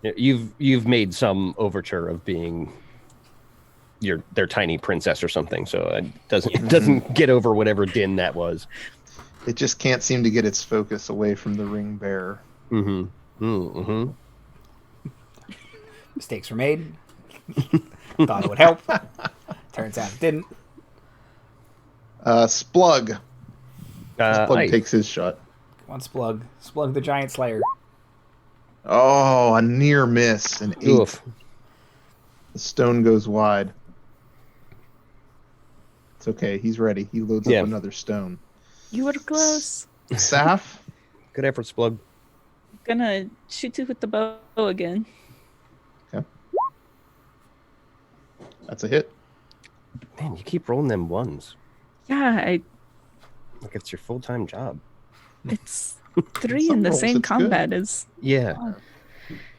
You've made some overture of being their tiny princess or something, so it doesn't get over whatever din that was. It just can't seem to get its focus away from the ring bearer. Mm-hmm. Mm-hmm. Mistakes were made. Thought it would help. Turns out it didn't. Splug. Splug takes his shot. Come on, Splug. Splug the giant slayer. Oh, a near miss. An 8. Oof. The stone goes wide. It's okay. He's ready. He loads up another stone. You were close. Saf? Good effort, Splug. Gonna shoot you with the bow again. Okay. That's a hit. Man, you keep rolling them ones. Yeah, Like it's your full-time job. it's 3 in the rolls, same it's combat as. Yeah.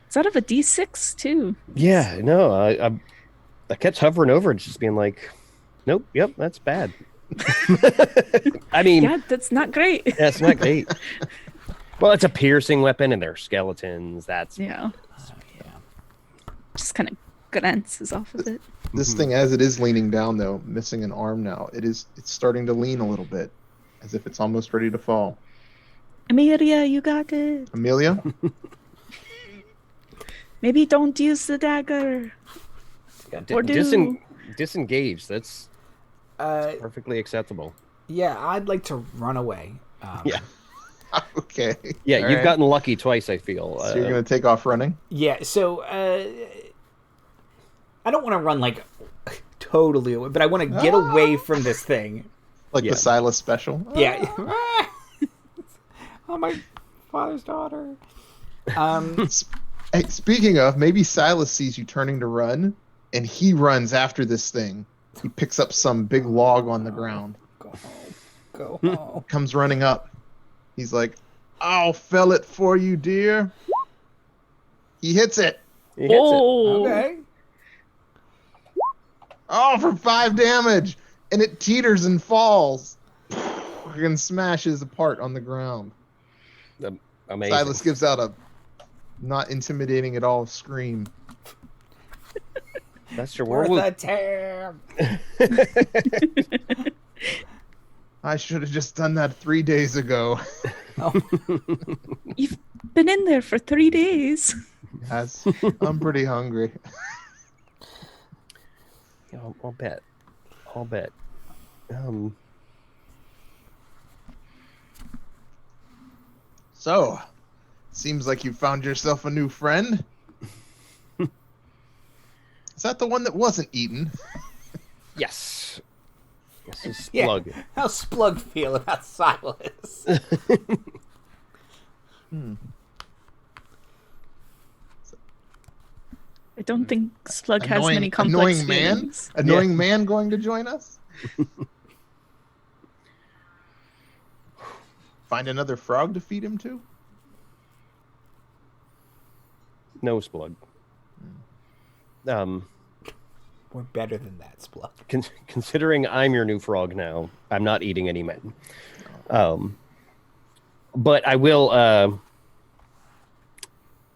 It's out of a D6 too. Yeah, no, I kept hovering over it, just being like, nope, yep, that's bad. I mean, Yeah, that's not great. that's not great. Well, it's a piercing weapon, and they're skeletons. That's Yeah. Just kind of glances off of it. This thing, as it is leaning down, though, missing an arm now, it's starting to lean a little bit, as if it's almost ready to fall. Amelia, you got it. Amelia? Maybe don't use the dagger. yeah, Or do. disengage. That's perfectly acceptable. Yeah, I'd like to run away. Yeah. Okay. Yeah, All you've right. gotten lucky twice, I feel. So you're going to take off running? Yeah, so I don't want to run like totally away, but I want to get away from this thing. Like Yeah. the Silas special? Yeah. Oh, my father's daughter. Hey, speaking of, maybe Silas sees you turning to run, and he runs after this thing. He picks up some big log on the ground. Go home. Comes running up. He's like, I'll fell it for you, dear. He hits it. He hits it. Oh, Okay. Oh, for 5 damage. And it teeters and falls. And smashes apart on the ground. Amazing. Silas gives out a Not intimidating at all. Scream. That's your For werewolf. the tam. I should have just done that 3 days ago. Oh, You've been in there for 3 days. Yes, I'm pretty hungry. Yeah, I'll bet. I'll bet. So, seems like you found yourself a new friend. Is that the one that wasn't eaten? Yes. This is yeah. Splug. How's Splug feel about Silas? I don't think Slug has many complex annoying man? feelings. Annoying man going to join us? Find another frog to feed him to? No, Splug. We're better than that, Splug. Considering I'm your new frog now, I'm not eating any men. But I will.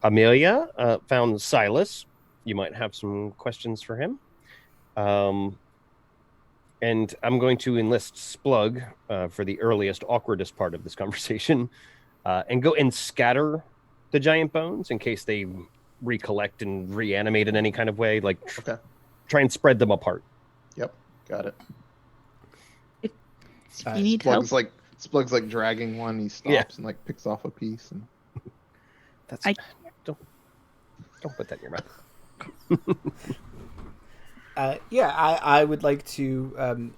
Amelia found Silas. You might have some questions for him. And I'm going to enlist Splug for the earliest, awkwardest part of this conversation, and go and scatter the giant bones in case they recollect and reanimate in any kind of way. Like, Okay. try and spread them apart. Yep, got it. If you need help, Splug's like dragging one. He stops and like picks off a piece. And That's don't put that in your mouth. I would like to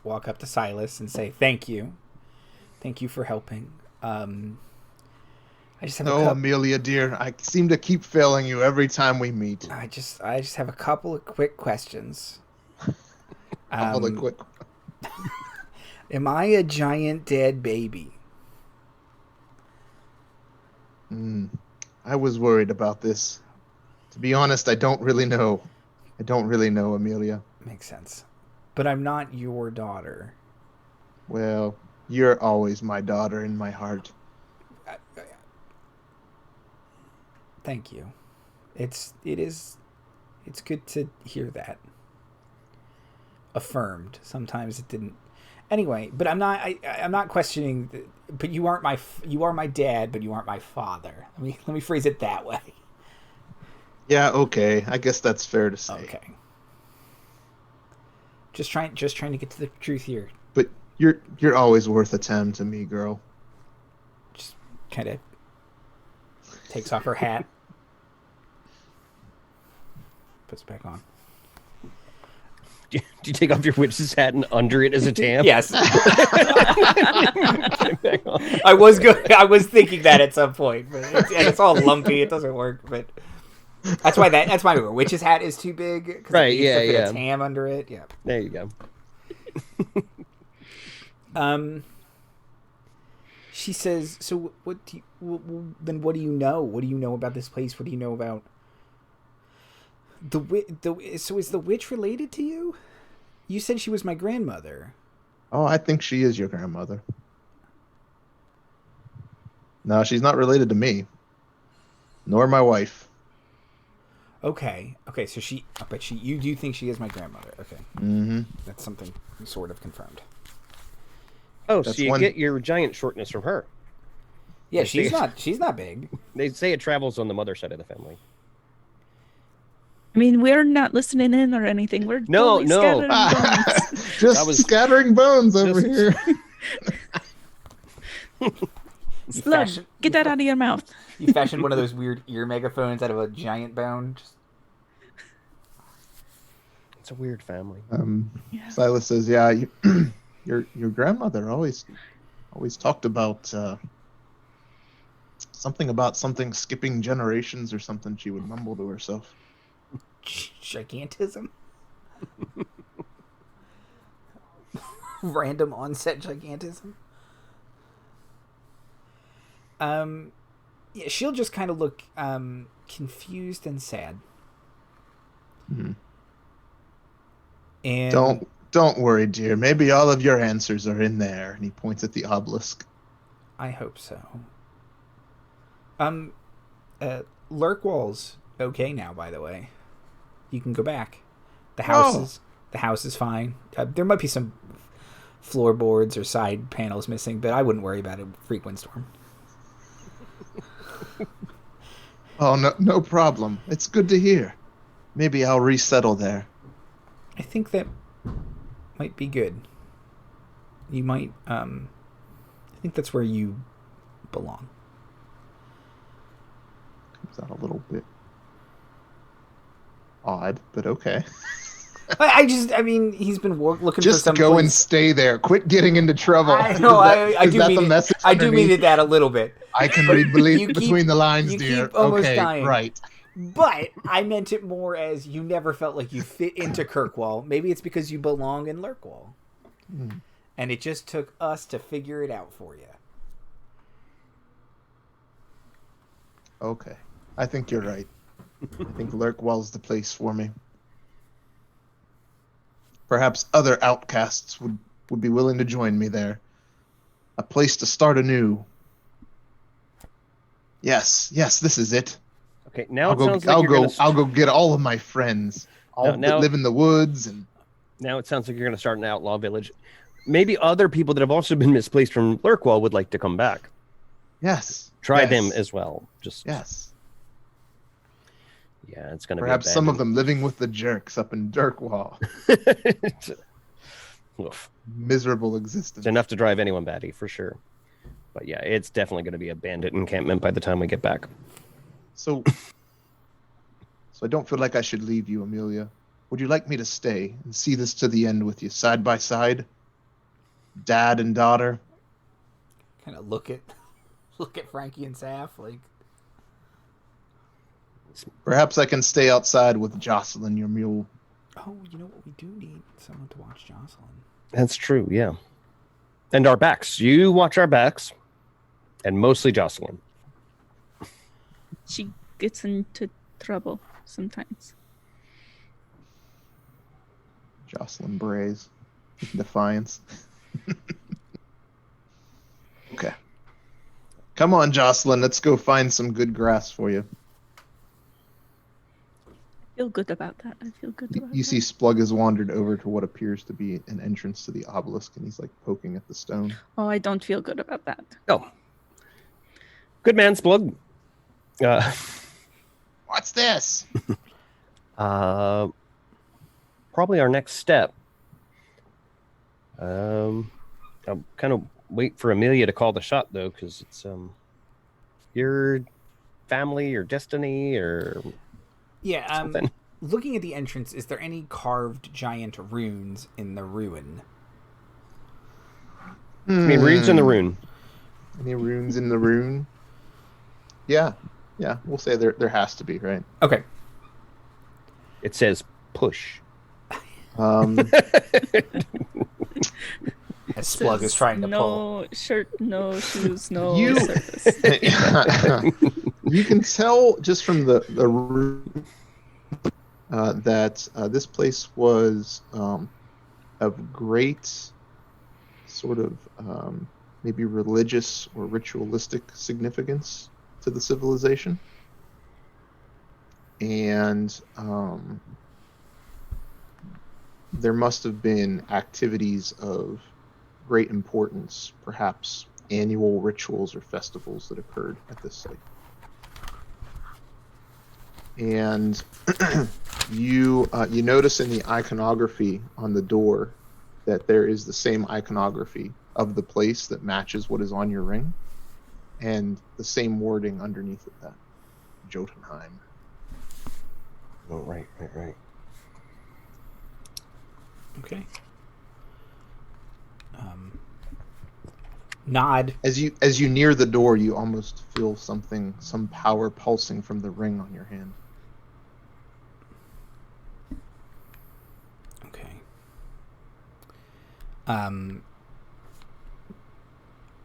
walk up to Silas and say thank you for helping. I just have Amelia, dear, I seem to keep failing you every time we meet. I just have a couple of quick questions. Quick. Am I a giant dead baby? I was worried about this. To be honest, I don't really know. Amelia. Makes sense. But I'm not your daughter. Well, you're always my daughter in my heart. Thank you. It's good to hear that affirmed. Sometimes it didn't. Anyway, but I'm not questioning. But you are my dad, but you aren't my father. Let me phrase it that way. Yeah, okay. I guess that's fair to say. Okay. Just trying to get to the truth here. But you're always worth a tem to me, girl. Just kind of takes off her hat, puts it back on. Do you take off your witch's hat and under it is a tam? Yes. I was thinking that at some point, but it's all lumpy. It doesn't work. But that's my witch's hat is too big. Right? Yeah. A tam under it. Yeah. There you go. She says, "So what do you, then? What do you know? What do you know about this place? What do you know about so is the witch related to you? You said she was my grandmother." Oh, I think she is your grandmother. No, she's not related to me. Nor my wife. Okay, so you do think she is my grandmother. Okay. Mm-hmm. That's something sort of confirmed. Oh, so you get your giant shortness from her. Yeah, she's not big. They say it travels on the mother side of the family. I mean, we're not listening in or anything. We're No. scattering bones. Just scattering bones over here. Slug, get that out of your mouth. You fashioned one of those weird ear megaphones out of a giant bone. It's a weird family. Yeah. Silas says, "Yeah, your grandmother always talked about something skipping generations or something." She would mumble to herself. Gigantism. Random onset gigantism. Yeah, she'll just kind of look confused and sad. Mm-hmm. And don't worry, dear. Maybe all of your answers are in there. And he points at the obelisk. I hope so. Lurkwall's okay now, by the way. You can go back. The house is fine. There might be some floorboards or side panels missing, but I wouldn't worry about it. Frequent storm. Oh, no problem. It's good to hear. Maybe I'll resettle there. I think that might be good. You might, I think that's where you belong. Comes out a little bit odd, but okay. I mean, he's been looking Just for some go place. and stay there. Quit getting into trouble. I know. I do mean it. I do mean underneath? it that a little bit. I can But read you between keep- the lines, you dear. keep almost Okay, dying. right. But I meant it more as you never felt like you fit into Kirkwall. Maybe it's because you belong in Lurkwall. And it just took us to figure it out for you. Okay. I think you're right. I think Lurkwall's the place for me. Perhaps other outcasts would be willing to join me there. A place to start anew. Yes, this is it. Okay, now I'll it go. sounds like I'll go get all of my friends. All that now- live in the woods and. Now it sounds like you're going to start an outlaw village. Maybe other people that have also been misplaced from Lurkwall would like to come back. Yes. Try yes, them as well. Just Yes. Yeah, it's going to Perhaps some of them living with the jerks up in Dirkwall. Oof. Miserable existence. It's enough to drive anyone batty for sure. But yeah, it's definitely going to be a bandit encampment by the time we get back. So I don't feel like I should leave you, Amelia. Would you like me to stay and see this to the end with you, side by side? Dad and daughter? Kind of look at Frankie and Saf like. Perhaps I can stay outside with Jocelyn, your mule. Oh, you know what? We do need someone to watch Jocelyn. That's true, yeah. And our backs. You watch our backs. And mostly Jocelyn. She gets into trouble sometimes. Jocelyn brays. Defiance. Okay. Come on, Jocelyn. Let's go find some good grass for you. I feel good about that. I feel good about You that. see Splug has wandered over to what appears to be an entrance to the obelisk, and he's like poking at the stone. Oh, I don't feel good about that. Oh. Good man, Splug. What's this? Probably our next step. I'll kind of wait for Amelia to call the shot, though, because it's your family or destiny or Yeah. something. Looking at the entrance, is there any carved giant runes in the ruin? I mean, runes in the rune. Any runes in the rune? Yeah. We'll say there has to be, right? Okay. It says push. As Splug is trying to pull. No shirt, no shoes, no You- service. You can tell just from the rune that this place was of great sort of maybe religious or ritualistic significance to the civilization. And there must have been activities of great importance, perhaps annual rituals or festivals that occurred at this site. And you notice in the iconography on the door that there is the same iconography of the place that matches what is on your ring, and the same wording underneath it, that Jotunheim. Oh, right. Okay. Nod. As you near the door, you almost feel some power pulsing from the ring on your hand. Okay.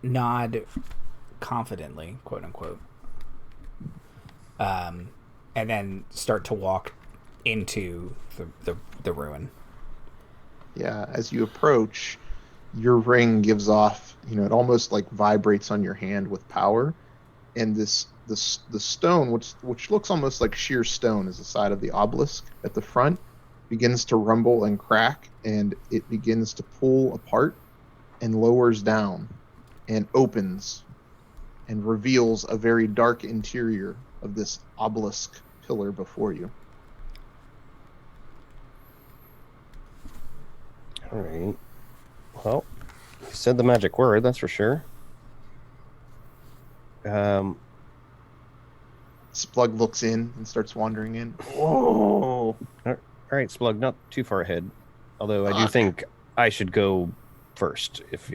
Nod confidently, quote unquote. And then start to walk into the ruin. Yeah, as you approach, your ring gives off, it almost like vibrates on your hand with power, and the stone, which looks almost like sheer stone, is the side of the obelisk at the front, begins to rumble and crack, and it begins to pull apart and lowers down and opens and reveals a very dark interior of this obelisk pillar before you. All right. Well, you said the magic word, that's for sure. Splug looks in and starts wandering in. Oh. All right, Splug, not too far ahead. Although I do think I should go first if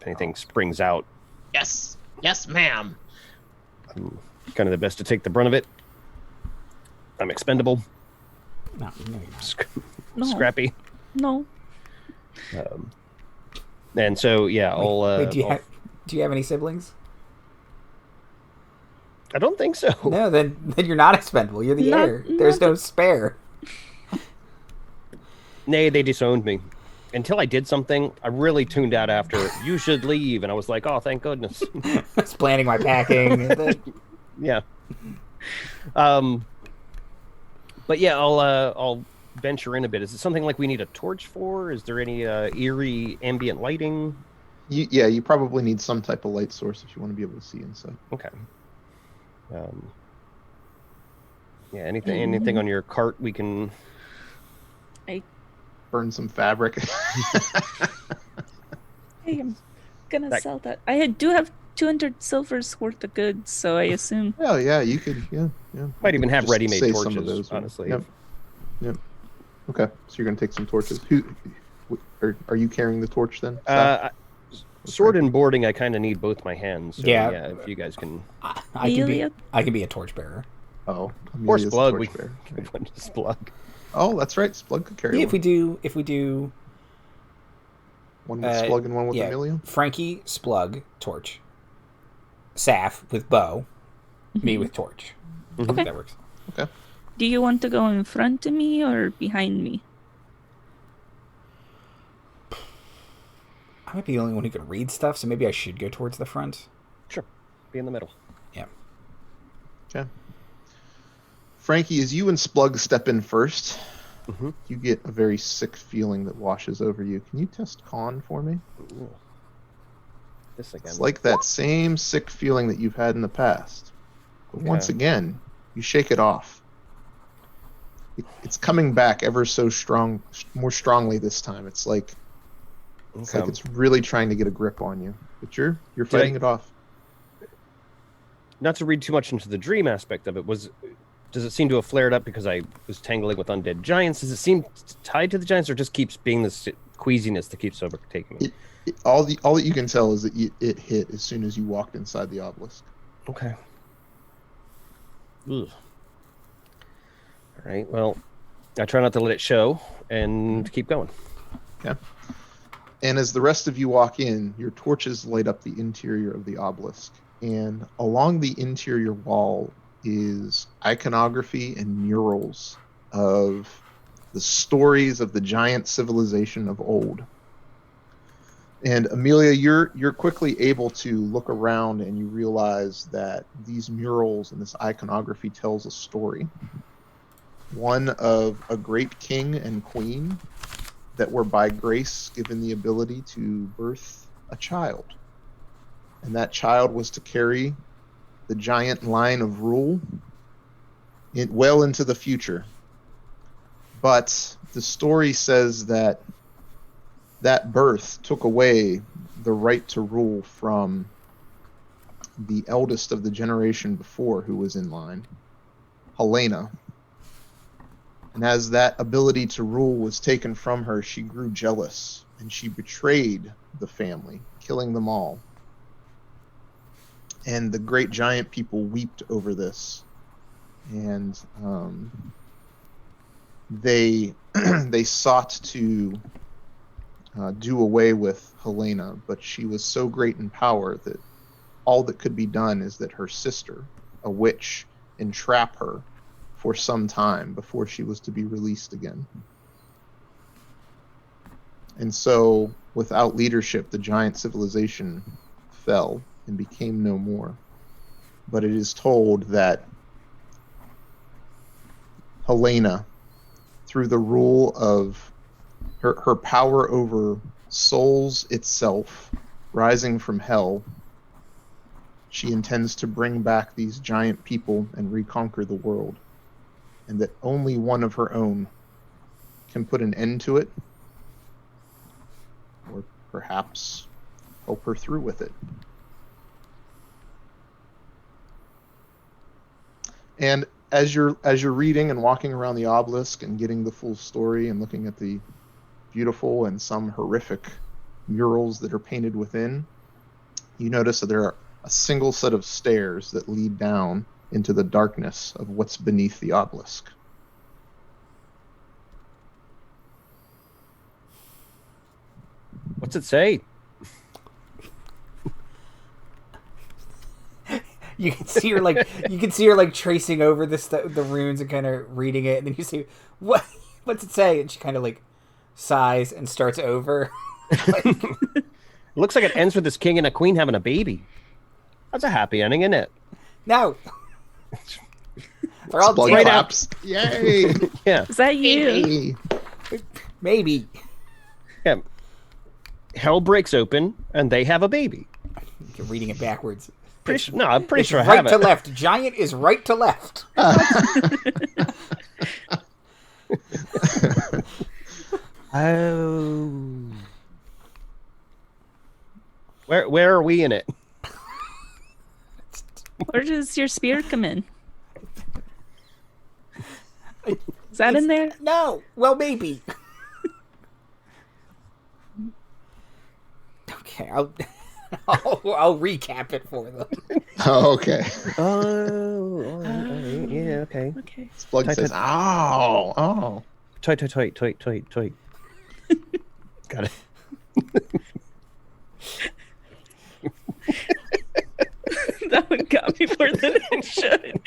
anything springs out. Yes, ma'am. I'm kind of the best to take the brunt of it. I'm expendable. No, you're not. No. Scrappy. No. And so, yeah, I'll... Wait, do you have any siblings? I don't think so. No, then you're not expendable. You're the heir. There's no spare. Nay, they disowned me. Until I did something, I really tuned out after, you should leave. And I was like, oh, thank goodness. I was planning my packing. Yeah. But yeah, I'll venture in a bit. Is it something like we need a torch for? Is there any eerie ambient lighting? You probably need some type of light source if you want to be able to see inside. Okay. Yeah, anything on your cart we can... Burn some fabric. Hey, I'm gonna sell that. I do have 200 silver's worth of goods, so I assume. Oh yeah, you could. Yeah. Might even have Just ready-made say torches, some of those, honestly. Yep. Okay, so you're gonna take some torches. Are you carrying the torch then? Sword and boarding, I kind of need both my hands. So Yeah. If you guys can... I can be a torchbearer. Oh. Or Amelia's Splug. We torchbearer. can one to Splug. Oh, that's right. Splug could carry Yeah, one. if we do One with Splug and one with Amelia? Frankie, Splug, torch. Saff with bow. Me with torch. Okay. That works. Okay. Do you want to go in front of me or behind me? I might be the only one who can read stuff, so maybe I should go towards the front. Sure. Be in the middle. Yeah. Okay. Frankie, as you and Splug step in first, you get a very sick feeling that washes over you. Can you test con for me? Ooh. This again. It's like that same sick feeling that you've had in the past. But once again, you shake it off. It's coming back ever so more strongly this time. It's like it's really trying to get a grip on you. But you're fighting it off. Not to read too much into the dream aspect of it, does it seem to have flared up because I was tangling with undead giants? Does it seem tied to the giants, or just keeps being this queasiness that keeps overtaking me? All that you can tell is that it hit as soon as you walked inside the obelisk. Okay. Ugh. All right. Well, I try not to let it show and keep going. Okay. And as the rest of you walk in, your torches light up the interior of the obelisk. And along the interior wall is iconography and murals of the stories of the giant civilization of old. And Amelia, you're quickly able to look around and you realize that these murals and this iconography tells a story. One of a great king and queen that were by grace given the ability to birth a child. And that child was to carry the giant line of rule well into the future. But the story says that birth took away the right to rule from the eldest of the generation before who was in line, Helena. And as that ability to rule was taken from her, she grew jealous and she betrayed the family, killing them all. And the great giant people wept over this. And they sought to do away with Helena, but she was so great in power that all that could be done is that her sister, a witch, entrap her for some time before she was to be released again. And so, without leadership, the giant civilization fell and became no more. but it is told that Helena, through the rule of her power over souls itself, rising from hell, she intends to bring back these giant people and reconquer the world, and that only one of her own can put an end to it, or perhaps help her through with it. And as you're reading and walking around the obelisk and getting the full story and looking at the beautiful and some horrific murals that are painted within, you notice that there are a single set of stairs that lead down into the darkness of what's beneath the obelisk. What's it say? You can see her like tracing over the runes and kind of reading it, and then you see what's it say, and she kind of like sighs and starts over. It looks like it ends with this king and a queen having a baby. That's a happy ending, isn't it? No. They're all Splug dead. claps. Yay! Yeah. Is that you? Hey. Maybe. Yeah. Hell breaks open, and they have a baby. You're reading it backwards. I'm pretty sure I right have to it. left. Giant is right to left. Oh. Where are we in it? Where does your spear come in? Is that in there? No. Well, maybe. Okay, I'll recap it for them. Oh, okay. Oh, all right, yeah, okay. Okay. Splug Tight, says, "Ow, oh." Toy. Got it. That one got me more than it should.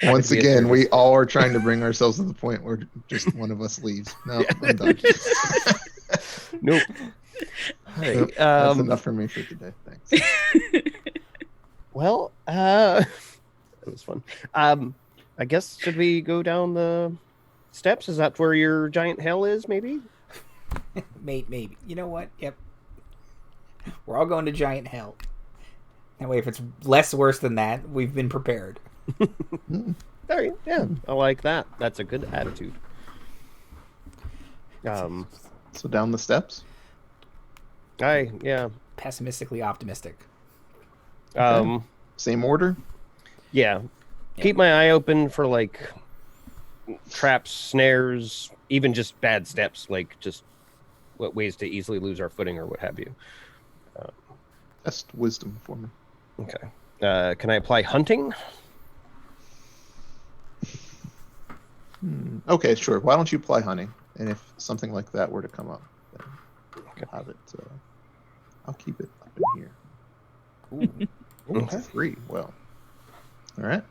Once be a again, service. we all are trying to bring ourselves to the point where just one of us leaves. No, I'm done. Nope. All right. Nope, that's enough for me for today. Thanks. Well, that was fun. I guess should we go down the steps? Is that where your giant hell is? Maybe. Maybe. You know what? Yep. We're all going to giant hell. That way, if it's less worse than that, we've been prepared. All right. Yeah, I like that. That's a good attitude. So down the steps. Yeah. Pessimistically optimistic. Same order. Yeah. Keep my eye open for like traps, snares, even just bad steps, like just what ways to easily lose our footing or what have you. Test wisdom for me. Okay. Can I apply hunting? Okay, sure. Why don't you apply hunting? And if something like that were to come up, then I'll have it. I'll keep it up in here. Ooh, Okay. 3. Well, all right.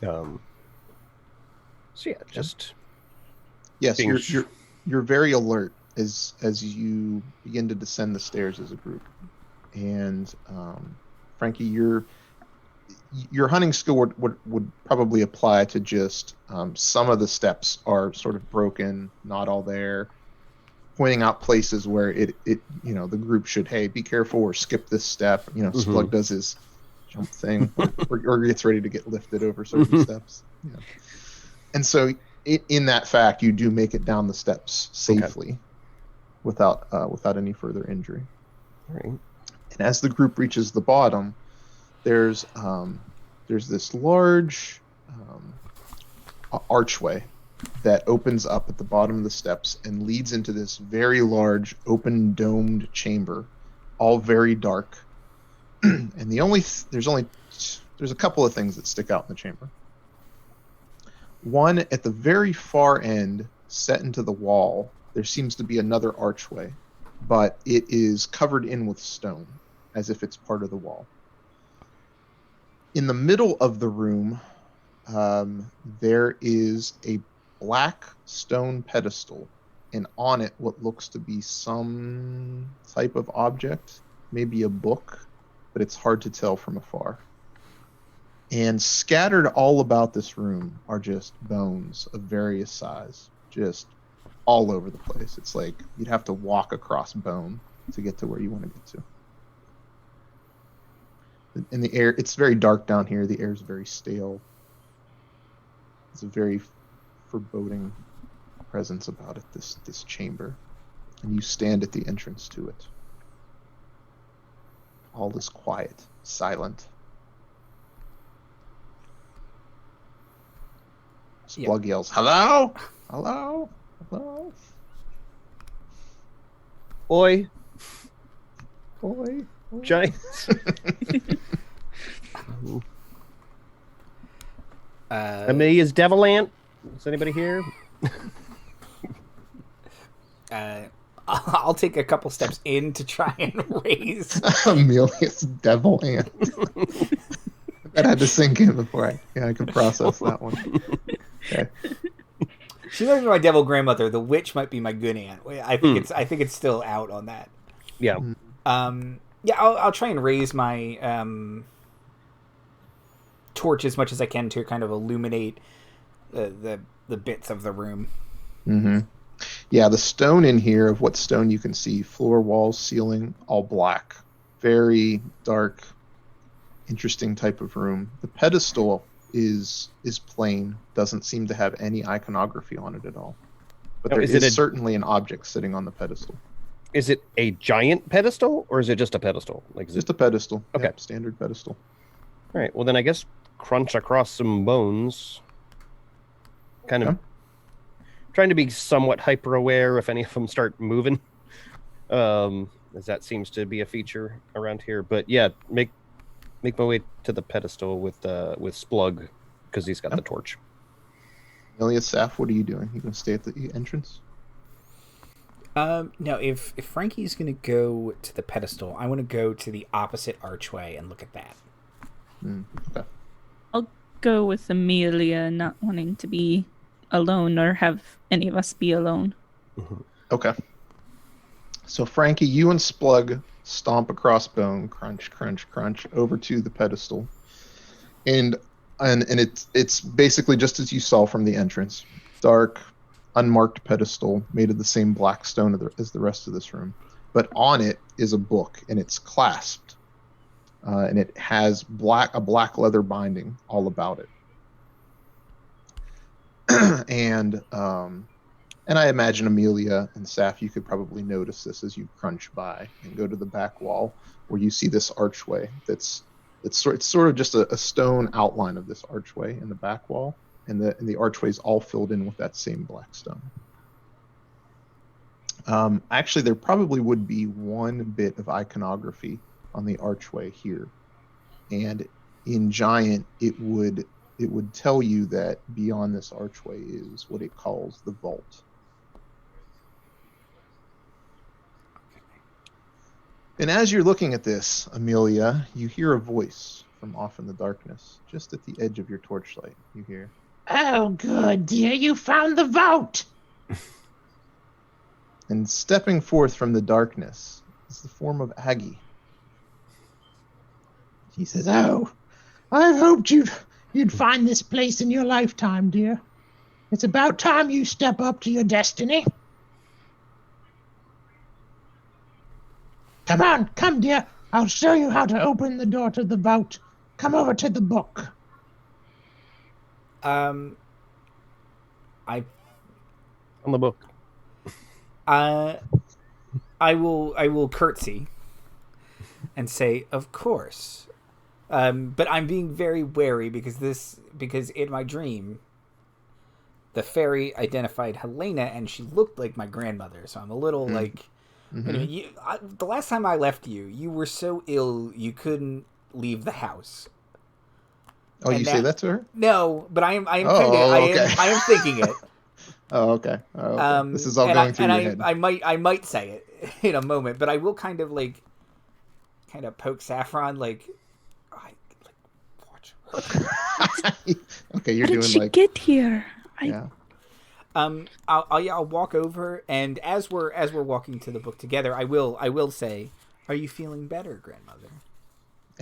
So yeah, just Yes, being you're very alert as you begin to descend the stairs as a group, and Frankie, your hunting skill would probably apply to just some of the steps are sort of broken, not all there, pointing out places where it the group should, hey, be careful or skip this step. Splug does his jump thing or gets ready to get lifted over certain steps. Yeah. And so in that fact, you do make it down the steps safely without any further injury. all right. And as the group reaches the bottom, there's this large archway that opens up at the bottom of the steps and leads into this very large open domed chamber, all very dark. And there's a couple of things that stick out in the chamber. One, at the very far end, set into the wall, there seems to be another archway, but it is covered in with stone, as if it's part of the wall. In the middle of the room, there is a black stone pedestal, and on it what looks to be some type of object, maybe a book, but it's hard to tell from afar. And scattered all about this room are just bones of various size, just all over the place. It's like you'd have to walk across bone to get to where you want to get to. In the air, it's very dark down here. The air is very stale. It's a very foreboding presence about it, this chamber. And you stand at the entrance to it. All is quiet, silent. Splug yells, "Hello? Hello? Hello? Oi, Boy." giants. Amelia's devil aunt. Is anybody here? I'll take a couple steps in to try and raise. Amelia's devil aunt. That had to sink in before I could process that one. Okay. She might be my devil grandmother. The witch might be my good aunt. I think it's still out on that. Yeah. Yeah, I'll try and raise my torch as much as I can to kind of illuminate the bits of the room. Mm-hmm. Yeah, the stone in here, of what stone you can see, floor, walls, ceiling, all black. Very dark, interesting type of room. The pedestal is plain, doesn't seem to have any iconography on it at all. But there is certainly an object sitting on the pedestal. Is it a giant pedestal, or is it just a pedestal? Like, Just a pedestal. Okay. Yep, standard pedestal. All right. Well, then I guess crunch across some bones. Kind of trying to be somewhat hyper aware if any of them start moving, as that seems to be a feature around here. But yeah, make my way to the pedestal with Splug, because he's got the torch. Amelia, Saf, what are you doing? You gonna stay at the entrance? No, if Frankie's gonna go to the pedestal, I want to go to the opposite archway and look at that. Okay. I'll go with Amelia, not wanting to be alone or have any of us be alone. Okay. So Frankie, you and Splug stomp across bone, crunch, crunch, crunch, over to the pedestal, and it's basically just as you saw from the entrance, dark, unmarked pedestal made of the same black stone as the rest of this room, but on it is a book, and it's clasped, and it has a black leather binding all about it. And I imagine Amelia and Saf, you could probably notice this as you crunch by and go to the back wall where you see this archway. It's sort of just a stone outline of this archway in the back wall, and the archway is all filled in with that same black stone. Actually, there probably would be one bit of iconography on the archway here, and in Giant, it would tell you that beyond this archway is what it calls the vault. And as you're looking at this, Amelia, you hear a voice from off in the darkness, just at the edge of your torchlight. You hear, Oh, good, dear. You found the vault. and stepping forth from the darkness is the form of Aggie. She says, "Oh, I hoped you'd find this place in your lifetime, dear. It's about time you step up to your destiny. Come on, come, dear. I'll show you how to open the door to the vault. Come over to the book." On the book. I will curtsy and say, "Of course." But I'm being very wary because in my dream, the fairy identified Helena and she looked like my grandmother. So I'm a little like, the last time I left you, you were so ill you couldn't leave the house. Oh, and you say that to her? No, but I am okay. I am thinking it. Oh, okay. This is all going through your head. I might say it in a moment, but I will kind of poke Saffron watch her. Okay, you're How doing did she like get here? yeah. I'll walk over, and as we're walking to the book together, I will say, Are you feeling better, grandmother?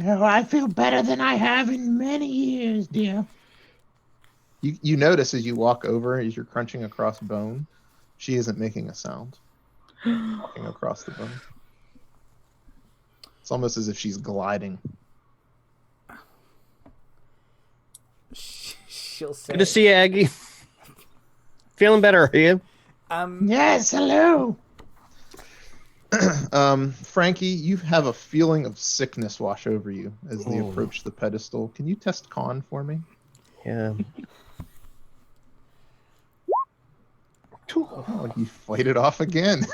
Oh, I feel better than I have in many years, dear. You notice as you walk over, as you're crunching across bone, she isn't making a sound. Walking across the bone. It's almost as if she's gliding. She'll say. Good to see you, Aggie. Feeling better, are you? Yes, hello. Frankie, you have a feeling of sickness wash over you as they approach the pedestal. Can you test con for me? Yeah. Oh, you fight it off again.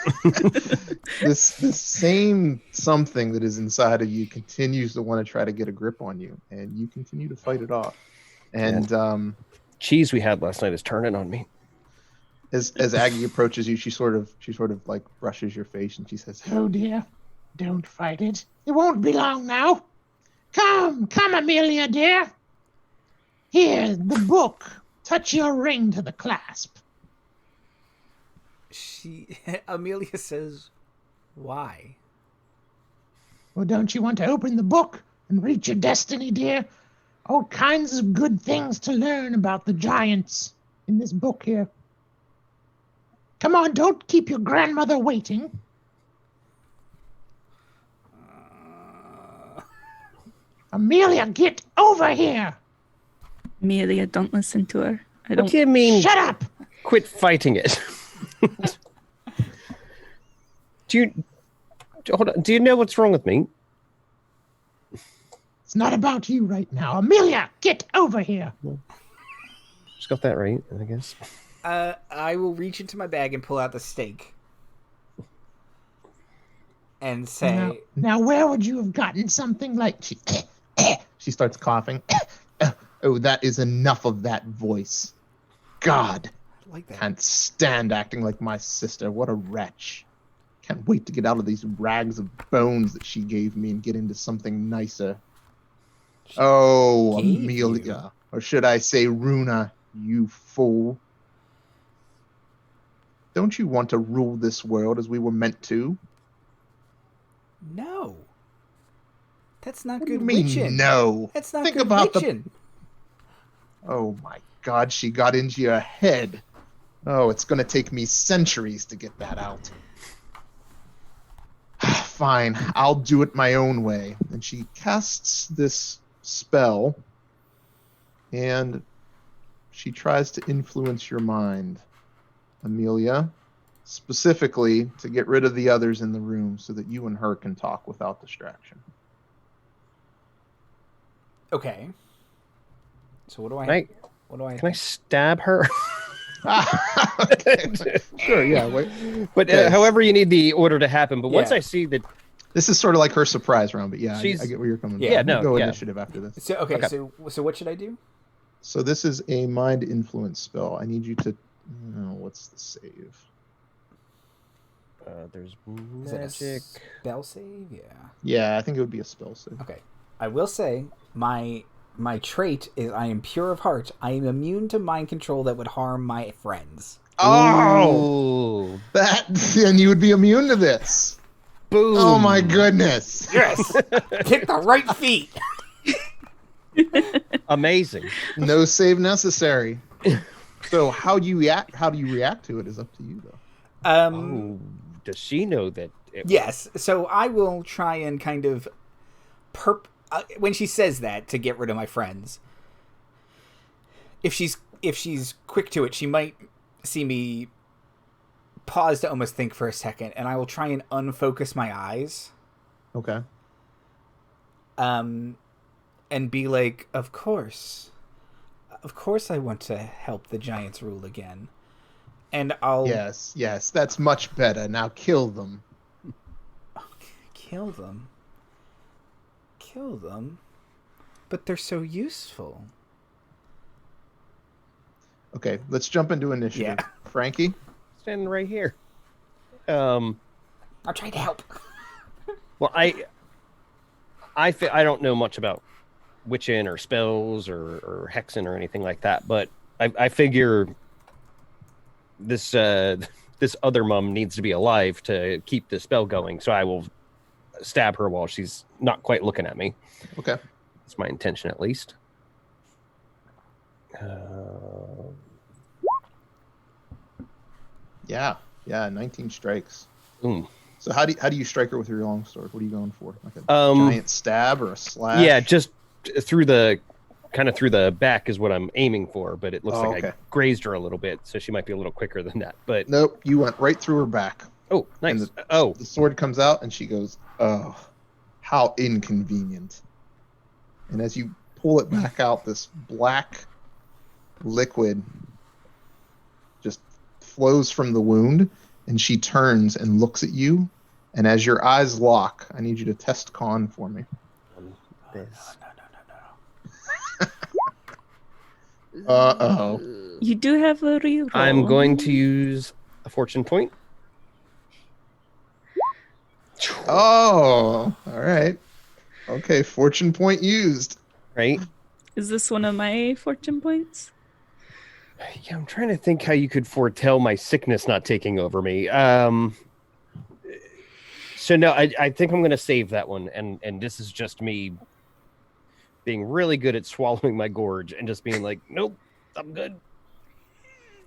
this same something that is inside of you continues to want to try to get a grip on you, and you continue to fight it off. And cheese we had last night is turning on me. As Aggie approaches you, she sort of like brushes your face and she says, Oh dear, don't fight it. It won't be long now. Come, Amelia, dear. Here, the book. Touch your ring to the clasp. Amelia says, why? Well, don't you want to open the book and reach your destiny, dear? All kinds of good things to learn about the giants in this book here. Come on, don't keep your grandmother waiting. Amelia, get over here! Amelia, don't listen to her. What do you mean? Shut up! Quit fighting it. Hold on, do you know what's wrong with me? It's not about you right now. Amelia, get over here! Just got that right, I guess. I will reach into my bag and pull out the steak. And say... Now where would you have gotten something like... She starts coughing. Oh, that is enough of that voice. God. I like that. Can't stand acting like my sister. What a wretch. Can't wait to get out of these rags of bones that she gave me and get into something nicer. Oh, Amelia. Or should I say Runa, you fool. Don't you want to rule this world as we were meant to? No. That's not What good do you mean, witching. no? That's not Think good about witching. Oh my God, she got into your head. Oh, it's going to take me centuries to get that out. Fine, I'll do it my own way. And she casts this spell, and she tries to influence your mind, Amelia, specifically to get rid of the others in the room so that you and her can talk without distraction. Okay. So what do I... Can I stab her? Okay. Sure, yeah. Wait. But Okay. however you need the order to happen. But once Yeah. I see that... This is sort of like her surprise round, but yeah, I She's- get where you're coming Yeah, from. no, Go yeah. initiative after this. So, okay, Okay. so what should I do? So this is a mind influence spell. I need you to... what's the save? there's Is it a magic. spell save? Yeah. Yeah, I think it would be a spell save. Okay. I will say, my trait is I am pure of heart. I am immune to mind control that would harm my friends. Oh! Ooh. That... Then you would be immune to this. Boom. Oh my goodness. Yes! Pick the right feet! Amazing. No save necessary. So how do you react to it is up to you, though. Oh, does she know that? Yes. So I will try and kind of when she says that to get rid of my friends. If she's quick to it, she might see me pause to almost think for a second, and I will try and unfocus my eyes. Okay. And be like, of course I want to help the giants rule again. And I'll Yes, that's much better. Now kill them. kill them. But they're so useful. Okay, let's jump into initiative. Yeah. Frankie? Standing right here. I'll try to help. Well, I don't know much about witching or spells or hexing or anything like that, but I figure this other mum needs to be alive to keep the spell going, so I will stab her while she's not quite looking at me. Okay. That's my intention, at least. Yeah. 19 strikes. Boom. So how do you strike her with your longsword? What are you going for? Like a giant stab or a slash? Yeah, just through the back is what I'm aiming for, but it looks like I grazed her a little bit, so she might be a little quicker than that. But nope, you went right through her back. Oh, nice. And the sword comes out, and she goes, "Oh, how inconvenient!" And as you pull it back out, this black liquid just flows from the wound, and she turns and looks at you. And as your eyes lock, I need you to test con for me. No. Uh-oh. You do have a reroll. I'm going to use a fortune point. Oh, all right. Okay, fortune point used. Right? Is this one of my fortune points? Yeah, I'm trying to think how you could foretell my sickness not taking over me. So no, I think I'm going to save that one, and this is just me being really good at swallowing my gorge and just being like, nope, I'm good.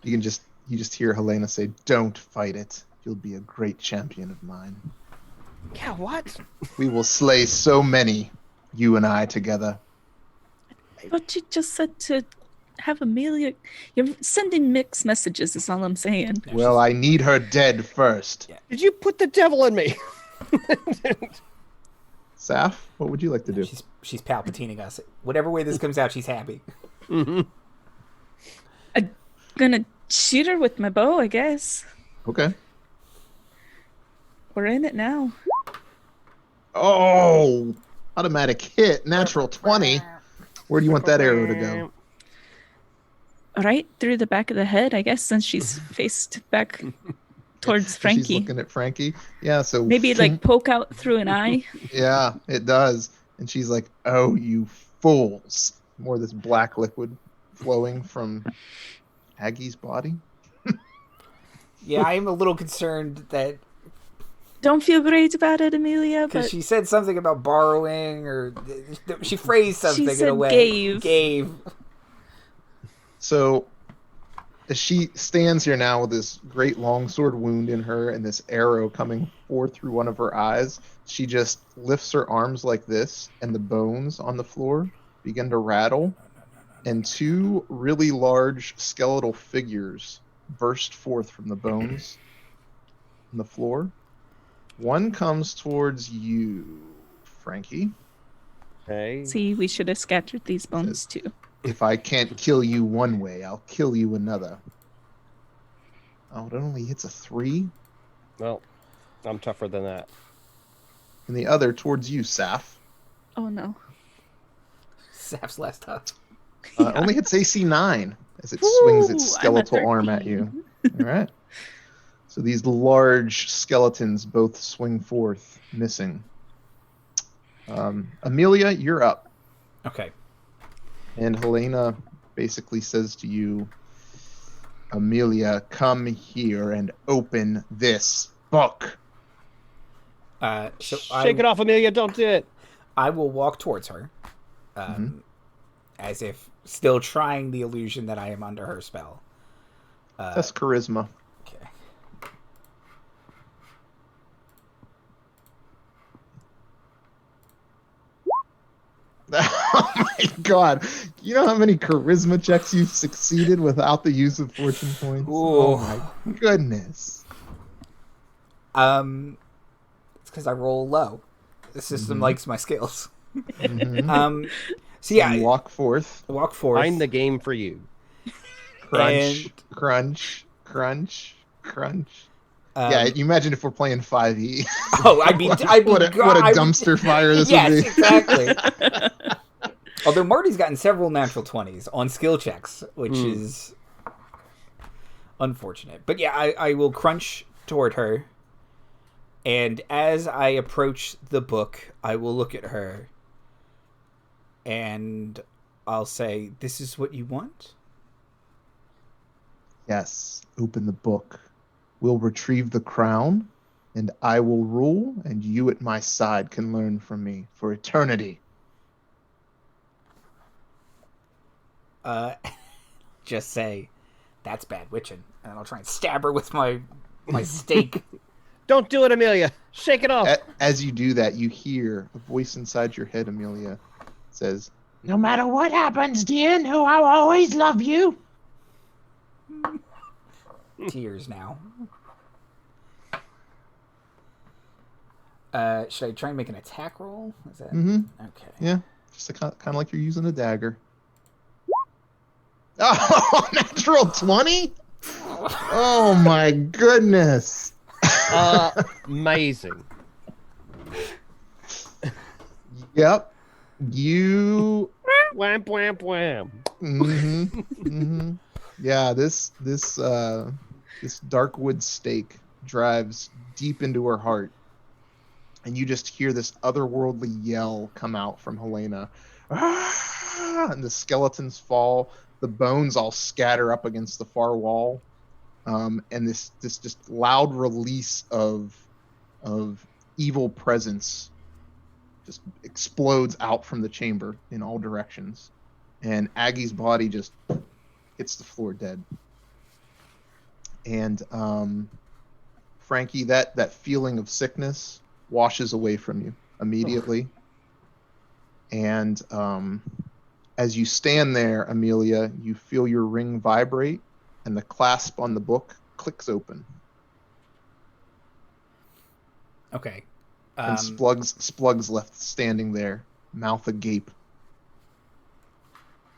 You just hear Helena say, "Don't fight it. You'll be a great champion of mine. Yeah, what? We will slay so many, you and I together." But you just said to have Amelia. You're sending mixed messages, is all I'm saying. Well, I need her dead first. Yeah. Did you put the devil in me? Saf, what would you like to do? She's Palpatining us. Whatever way this comes out, she's happy. Mm-hmm. I'm gonna shoot her with my bow, I guess. Okay. We're in it now. Oh, automatic hit, natural 20. Where do you want that arrow to go? Right through the back of the head, I guess, since she's faced back towards Frankie. She's looking at Frankie. Yeah, so Maybe like poke out through an eye. Yeah, it does. And she's like, "Oh, you fools!" More of this black liquid flowing from Aggie's body. Yeah, I'm a little concerned that Don't feel great about it, Amelia, because but she said something about borrowing, or she phrased something said in a way. gave. So as she stands here now with this great longsword wound in her and this arrow coming forth through one of her eyes, she just lifts her arms like this, and the bones on the floor begin to rattle, and two really large skeletal figures burst forth from the bones on the floor. One comes towards you, Frankie. Okay. see, we should have scattered these bones too. If I can't kill you one way, I'll kill you another. Oh, it only hits a 3. Well, I'm tougher than that. And the other towards you, Saf. Oh no. Saf's last touch. Only hits AC 9 as it swings its Ooh, I'm skeletal at arm at you. All right. So these large skeletons both swing forth, missing. Amelia, you're up. Okay. And Helena basically says to you, "Amelia, come here and open this book." So Shake it off, Amelia. Don't do it. I will walk towards her, as if still trying the illusion that I am under her spell. That's charisma. Okay. Oh my god. You know how many charisma checks you've succeeded without the use of fortune points? Oh my goodness. It's because I roll low. The system likes my skills. Mhm. So yeah, You walk forth. walk forth. Find the game for you. Crunch, And- crunch, crunch, crunch. Um, Yeah, you imagine if we're playing 5e. Oh, I'd be what a dumpster fire this yes, would be. exactly. Although Marty's gotten several natural 20s on skill checks, which is unfortunate. But yeah, I will crunch toward her. And as I approach the book, I will look at her. And I'll say, "This is what you want?" Yes, open the book. We'll retrieve the crown, and I will rule, and you at my side can learn from me for eternity. Just say, that's bad witching, and I'll try and stab her with my stake. Don't do it, Amelia. Shake it off. As you do that, you hear a voice inside your head, Amelia, says, No matter what happens, dear, know I'll always love you. Tears now. Should I try and make an attack roll? Is that okay? Yeah, just kind of like you're using a dagger. Oh, natural 20? Oh my goodness. Amazing. Yep. You. Wham, wham, wham. Yeah, this darkwood stake drives deep into her heart, and you just hear this otherworldly yell come out from Helena. Ah! And the skeletons fall. The bones all scatter up against the far wall, and this just loud release of evil presence just explodes out from the chamber in all directions, and Aggie's body just hits the floor dead. And Frankie, that feeling of sickness washes away from you immediately. And as you stand there, Amelia, you feel your ring vibrate, and the clasp on the book clicks open. Okay. And Splug's left standing there, mouth agape.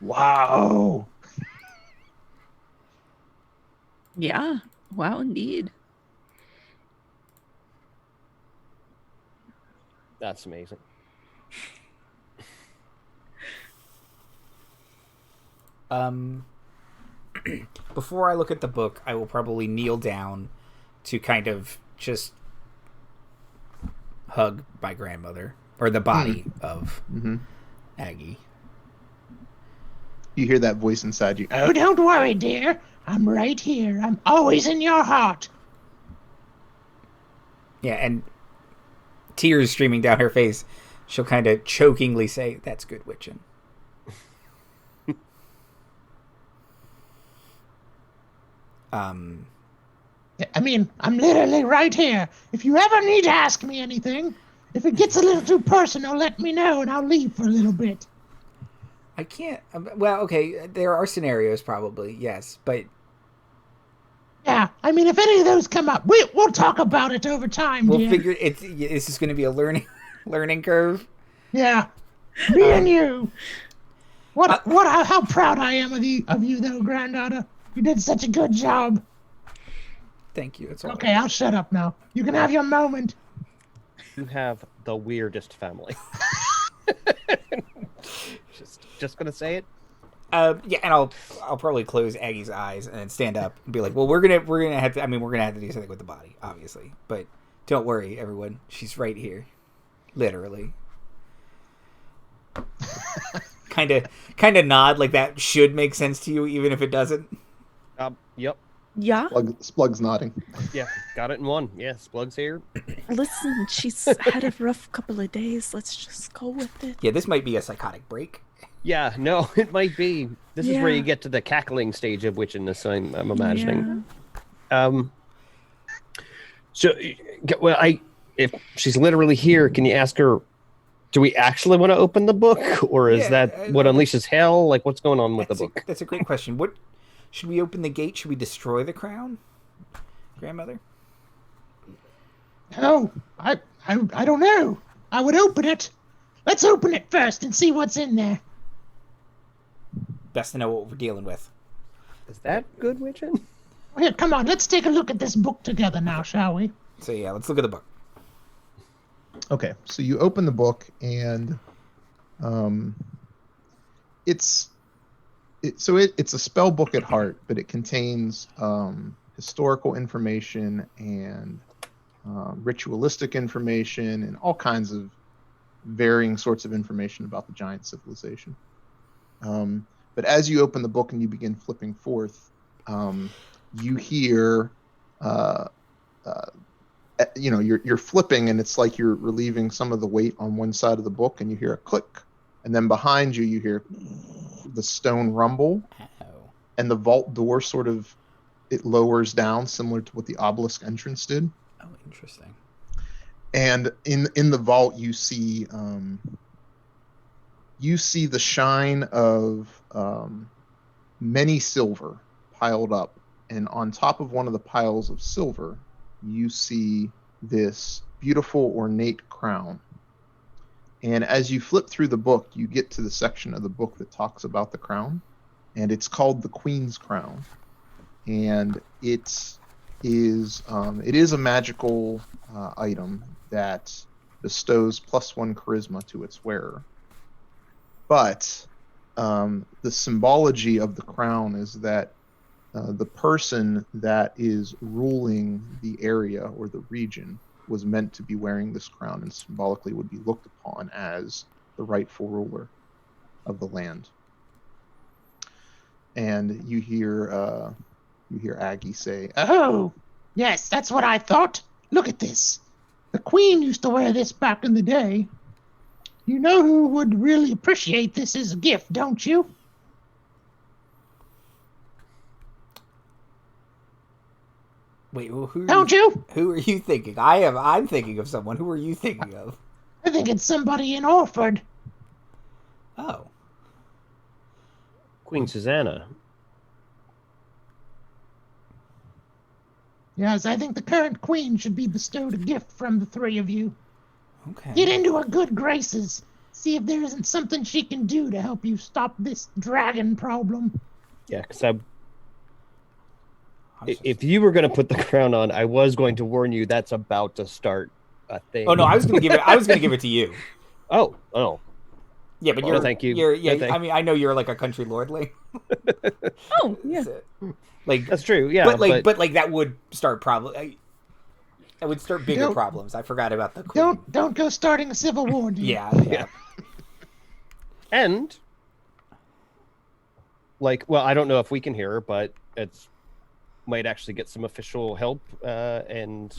Wow. Yeah. Wow, indeed. That's amazing. Before I look at the book, I will probably kneel down to kind of just hug my grandmother, or the body of Aggie. You hear that voice inside you. Oh, don't worry, dear. I'm right here. I'm always in your heart. Yeah, and tears streaming down her face, she'll kind of chokingly say, "That's good witching." I mean, I'm literally right here. If you ever need to ask me anything, if it gets a little too personal, let me know and I'll leave for a little bit. I can't. Well, okay, there are scenarios probably, yes, but Yeah, I mean, if any of those come up, we'll talk about it over time, we'll dear. figure it's. This is going to be a learning curve. Yeah, me and you. How proud I am of you, though, granddaughter. You did such a good job. Thank you. It's all Okay, I'll shut up now. You can have your moment. You have the weirdest family. just gonna say it. Yeah, and I'll probably close Aggie's eyes and then stand up and be like, "Well, we're gonna have to. I mean, we're gonna have to do something with the body, obviously. But don't worry, everyone. She's right here, literally." kind of nod like that should make sense to you, even if it doesn't. Yep. Yeah. Splug's nodding. Yeah, got it in one. Yeah, Splug's here. Listen, she's had a rough couple of days. Let's just go with it. Yeah, this might be a psychotic break. Yeah, no, it might be. This is where you get to the cackling stage of witchiness, I'm imagining. Yeah. So, well, if she's literally here, can you ask her, do we actually want to open the book? Or is that what unleashes hell? Like, what's going on with the book? That's a great question. What should we open the gate? Should we destroy the crown? Grandmother? No, I don't know. I would open it. Let's open it first and see what's in there. Best to know what we're dealing with. Is that good witching? Here, come on, let's take a look at this book together now, shall we? So yeah, let's look at the book. Okay, so you open the book, and it's a spell book at heart, but it contains historical information and ritualistic information and all kinds of varying sorts of information about the giant civilization. But as you open the book and you begin flipping forth, you hear you're flipping, and it's like you're relieving some of the weight on one side of the book, and you hear a click, and then behind you hear the stone rumble, and the vault door sort of it lowers down, similar to what the obelisk entrance did. Oh, interesting. And in the vault, you see the shine of many silver piled up, and on top of one of the piles of silver, you see this beautiful ornate crown. And as you flip through the book, you get to the section of the book that talks about the crown, and it's called the Queen's Crown. And it is a magical item that bestows +1 charisma to its wearer. But the symbology of the crown is that the person that is ruling the area or the region was meant to be wearing this crown, and symbolically would be looked upon as the rightful ruler of the land. And you hear Aggie say, Oh, yes, that's what I thought. Look at this. The Queen used to wear this back in the day. You know who would really appreciate this as a gift, don't you? Wait, well, who are you thinking? I'm thinking of someone. Who are you thinking of? I think it's somebody in Orford. Oh. Queen Susanna. Yes, I think the current queen should be bestowed a gift from the three of you. Okay. Get into her good graces. See if there isn't something she can do to help you stop this dragon problem. Yeah, because if you were going to put the crown on, I was going to warn you that's about to start a thing. Oh no, I was going to give it. I was going to give it to you. Oh. Yeah, but well, thank you. I mean, I know you're like a country lordling. Oh yeah. Like that's true. Yeah, but that would start problem. It would start bigger problems. I forgot about the queen. Don't go starting a civil war, dude. Yeah. And I don't know if we can hear her, but it's might actually get some official help and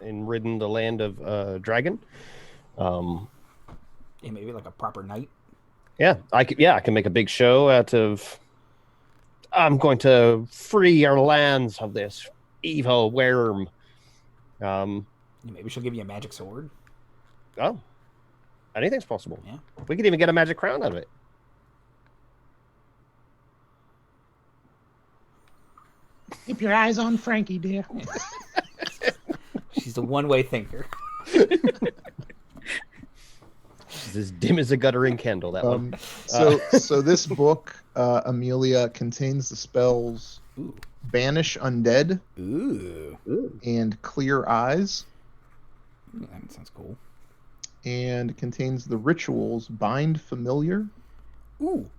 ridden the land of dragon. Yeah, maybe like a proper knight. Yeah, I can make a big show out of. I'm going to free our lands of this evil worm. Maybe she'll give you a magic sword. Oh, anything's possible. Yeah, we could even get a magic crown out of it. Keep your eyes on Frankie, dear. She's a one-way thinker. She's as dim as a guttering candle. That one. So this book, Amelia, contains the spells Banish Undead and Clear Eyes. Ooh, that sounds cool. And contains the rituals Bind Familiar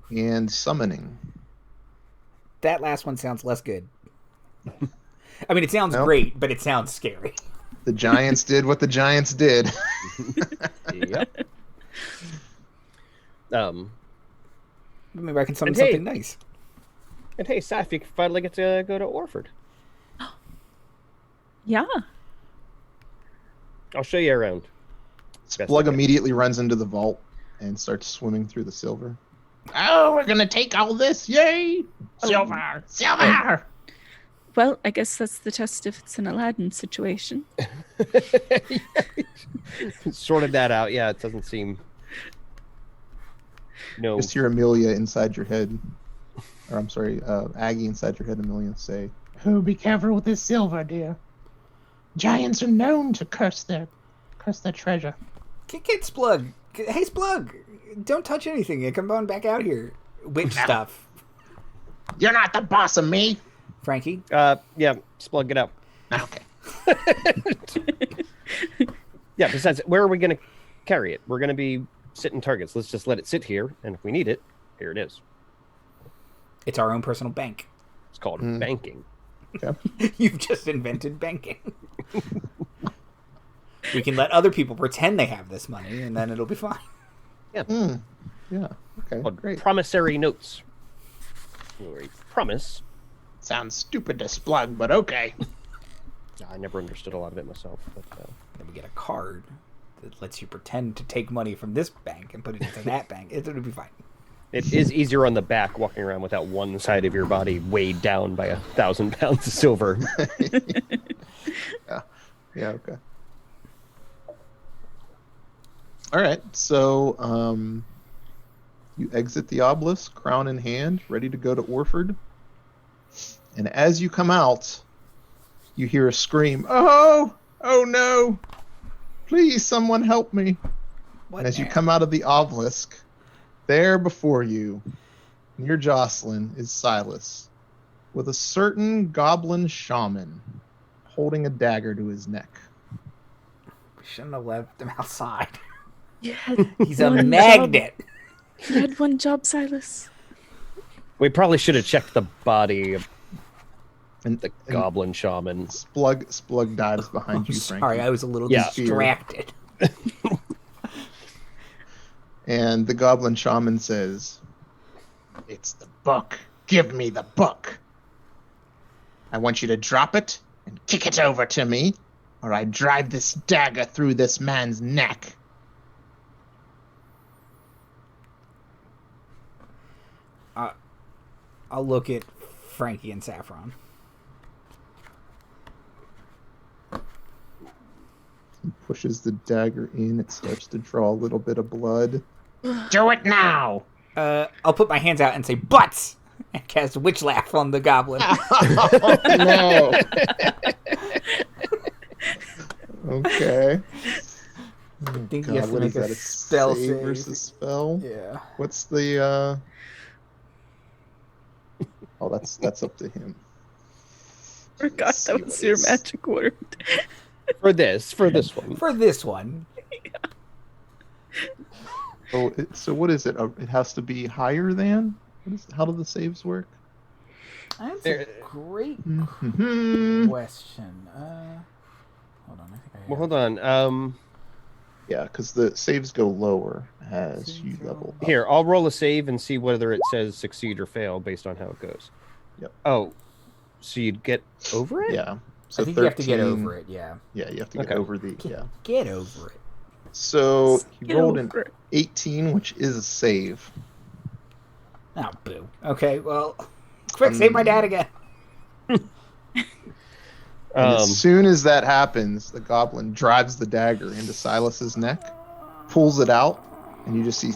and Summoning. That last one sounds less good. I mean, it sounds great, but it sounds scary. The giants did what the giants did. Yep. Maybe I can summon something nice. And hey, Saf, you can finally get to go to Orford. Yeah. I'll show you around. Splug immediately runs into the vault and starts swimming through the silver. Oh, we're gonna take all this! Yay! Silver! Silver! Well, I guess that's the test if it's an Aladdin situation. Sorted that out. Yeah, it doesn't seem. No. Just hear Amelia inside your head. Or I'm sorry, Aggie inside your head, Amelia, say, Oh, be careful with this silver, dear. Giants are known to curse their treasure. Get Splug. Hey, Splug. Don't touch anything. Come on back out here. Witch stuff. You're not the boss of me. Frankie? Yeah, Splug, get out. Okay. Yeah, besides, where are we going to carry it? We're going to be sitting targets. Let's just let it sit here, and if we need it, here it is. It's our own personal bank. It's called banking. Okay. You've just invented banking. We can let other people pretend they have this money, and then it'll be fine. Yeah. Yeah. Okay. Great. Promissory notes. Where we promise. Sounds stupid to Splug, but okay. I never understood a lot of it myself. But, Then we get a card that lets you pretend to take money from this bank and put it into that bank. It'll be fine. it is easier on the back walking around without one side of your body weighed down by 1,000 pounds of silver. Yeah, okay. All right, so you exit the obelisk, crown in hand, ready to go to Orford. And as you come out, you hear a scream, "Oh! Oh no! Please, someone help me!" And as you come out of the obelisk, there before you, near Jocelyn, is Silas, with a certain goblin shaman holding a dagger to his neck. We shouldn't have left him outside. You had He's a one magnet. job. You had one job, Silas. We probably should have checked the body of And the goblin shaman. Splug dies behind you, Frankie. Sorry, I was a little Yeah. distracted. And the goblin shaman says, It's the book. Give me the book. I want you to drop it and kick it over to me, or I drive this dagger through this man's neck. I'll look at Frankie and Saffron. he pushes the dagger in, it starts to draw a little bit of blood. Do it now. I'll put my hands out and say butts and cast witch laugh on the goblin. Oh, no. Okay. I think God, you have to what make is a that? spell Save save. versus spell? Yeah. What's the Oh, that's up to him. Forgot Let's see that was what your is- magic word. For this one. For this one, So what is it? It has to be higher than? How do the saves work? that's a great Mhm. question. Hold on, I think I have Well, hold on. Yeah, because the saves go lower as you level up. Here, I'll roll a save and see whether it says succeed or fail based on how it goes. Yep. Oh, so you'd get over it? Yeah. So I think you have to get 13 over it, yeah. Yeah, you have to get Okay. over the yeah. Get over it. So he Get rolled an over it. 18, which is a save. Oh, boo. Okay, well, quick, save my dad again. And as soon as that happens, the goblin drives the dagger into Silas's neck, pulls it out, and you just see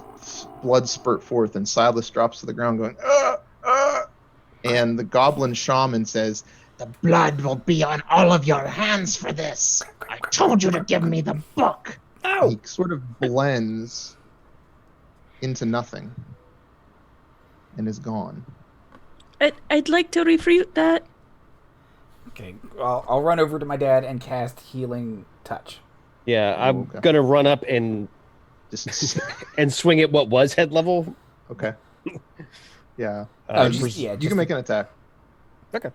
blood spurt forth, and Silas drops to the ground going, "Ah! Ah!" And the goblin shaman says, The blood will be on all of your hands for this. I told you to give me the book. and he sort of blends into nothing and is gone. I'd like to refute that. Okay, I'll run over to my dad and cast Healing Touch. Yeah, I'm okay. gonna run up and Just and swing at what was head level. okay. Yeah. Oh, You just, yeah, you just can make an attack. Okay.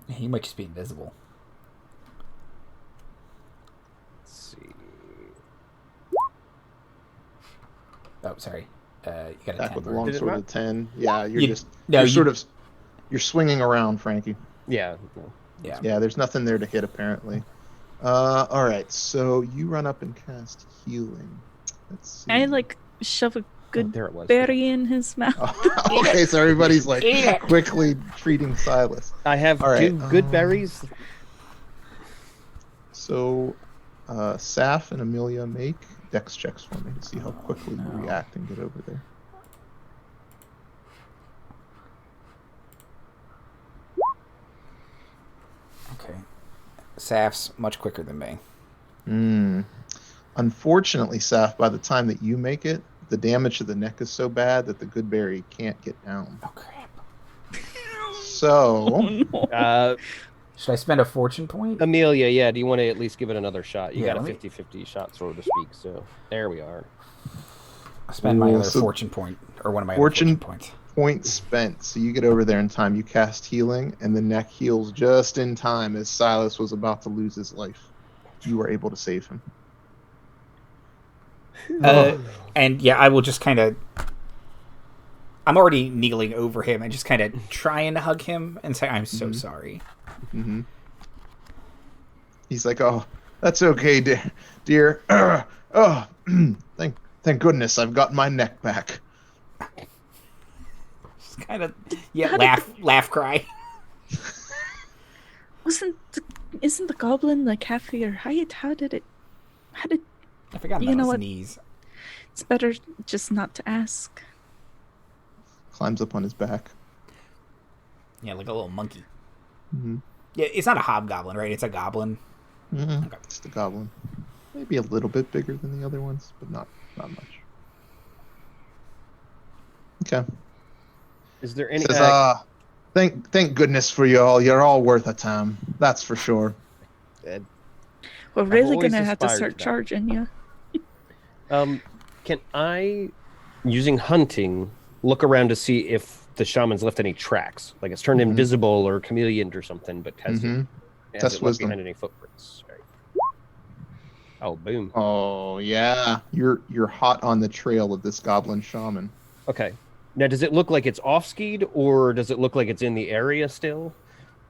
He might just be invisible. Let's see. Oh, sorry. You got a Attack 10. with the Vern. long Did it sword not? of 10. Yeah, you're You- just no, you're you- sort of you're swinging around, Frankie. Yeah. Yeah. Yeah, there's nothing there to hit apparently. All right, so you run up and cast healing. Let's see. I shove a good there it was. berry in his mouth. Oh, okay, so everybody's like Eat it. quickly treating Silas. I have All right, 2 good berries. So, Saf and Amelia make dex checks for me to see how quickly you react and get over there. Okay. Saf's much quicker than me. Unfortunately, Saf, by the time that you make it, the damage to the neck is so bad that the good berry can't get down. Oh, crap. So, Should I spend a fortune point? Amelia, yeah, do you want to at least give it another shot? You Yeah, got a let me- 50-50 shot, so to speak, so there we are. I'll spend my Ooh, other so fortune point, or one of my fortune- other fortune points. point spent. So you get over there in time. You cast healing, and the neck heals just in time as Silas was about to lose his life. You were able to save him. And yeah, I will just kind of. I'm already kneeling over him and just kind of trying to hug him and say, "I'm so sorry." Mm-hmm. He's like, "Oh, that's okay, dear. Oh, thank goodness I've got my neck back." Just kind of laugh, cry. Isn't the goblin like half your height? How did I forgot You about know his what? knees. it's better just not to ask. Climbs up on his back. Yeah, like a little monkey. Mm-hmm. Yeah, it's not a hobgoblin, right? It's a goblin. Mm-hmm. Okay. Just a goblin. Maybe a little bit bigger than the other ones, but not much. Okay. Is there any? Says, thank goodness for you all. You're all worth a time. That's for sure. We're really always gonna have to aspired start to that. charging you. Can I, using hunting, look around to see if the shaman's left any tracks? Like it's turned invisible or chameleoned or something, but has Mm-hmm. it Test left wisdom. behind any footprints? Right. Oh, boom. Oh yeah, you're hot on the trail of this goblin shaman. Okay. Now, does it look like it's off-skied, or does it look like it's in the area still?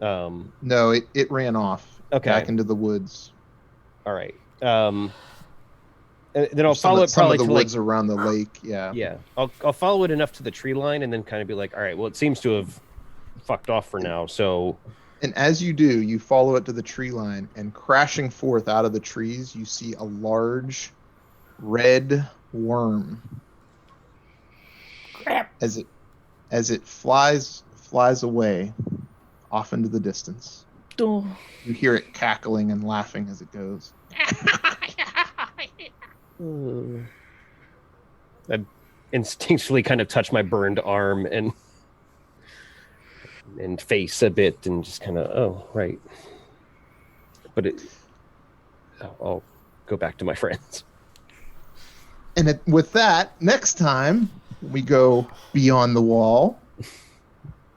No, it ran off back into the woods. All right. Then I'll follow it some probably of the to woods around the lake. Yeah. Yeah. I'll follow it enough to the tree line, and then kind of be like, all right, well, it seems to have fucked off for now. So. And as you do, you follow it to the tree line, and crashing forth out of the trees, you see a large red worm. Crap. As it flies away off into the distance. Oh, You hear it cackling and laughing as it goes. I instinctually kind of touch my burned arm and face a bit, and just kind of, oh, right. But I'll go back to my friends. And with that, next time we go beyond the wall,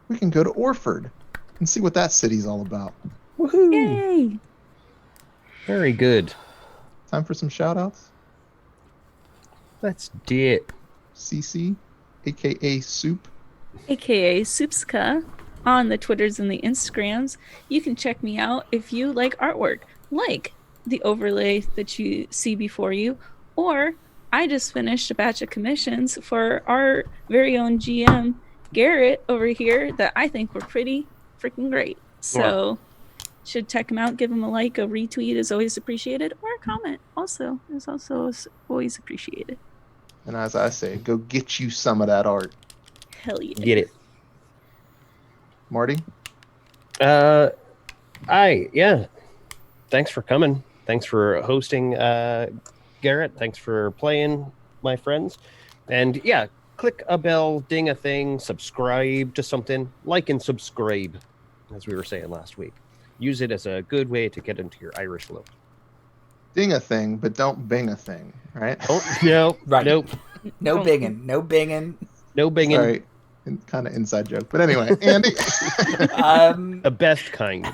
we can go to Orford and see what that city's all about. Woohoo! yay! Very good. Time for some shout-outs. Let's do it. CC, a.k.a. Soup. AKA Soupska, on the Twitters and the Instagrams. You can check me out if you like artwork, like the overlay that you see before you, or I just finished a batch of commissions for our very own GM Garrett over here that I think were pretty freaking great. So should check him out, give him a like, a retweet is always appreciated, or a comment also is also always appreciated. And as I say, go get you some of that art. Hell yeah. Get it. Marty? Yeah. Thanks for coming. Thanks for hosting, Garrett. Thanks for playing, my friends. And yeah, click a bell, ding a thing, subscribe to something, like and subscribe, as we were saying last week. Use it as a good way to get into your Irish look. Ding a thing, but don't bing a thing, right? Oh, no. Right. Nope. No binging. No binging. No binging. Sorry. Kind of inside joke. But anyway, Andy. The best kind.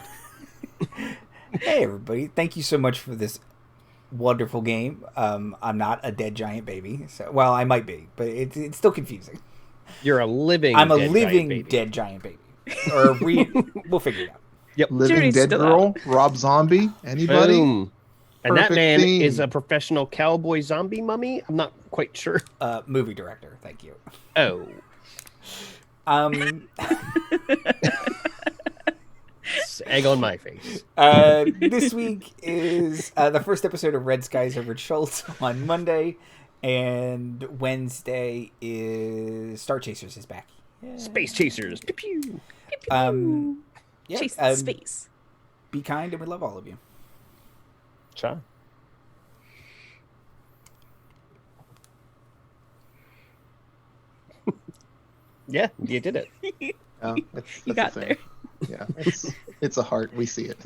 Hey, everybody. Thank you so much for this wonderful game. I'm not a dead giant baby. So, well, I might be, but it's still confusing. You're a living I'm a dead living giant baby. dead giant baby. Or we'll figure it out. Yep. Living Jury's Dead still Girl, Rob Zombie, anybody? Boom. And that Perfect man theme. is a professional cowboy zombie mummy? I'm not quite sure. Movie director. Thank you. Oh. Egg on my face. This week is the first episode of Red Skies Over Schultz on Monday, and Wednesday is Star Chasers is back. Yay. Space Chasers. Pew, pew. Yeah, Chase space. Be kind, and we love all of you. Cha. Yeah, you did it. Yeah, You got there. Yeah, it's a heart. We see it.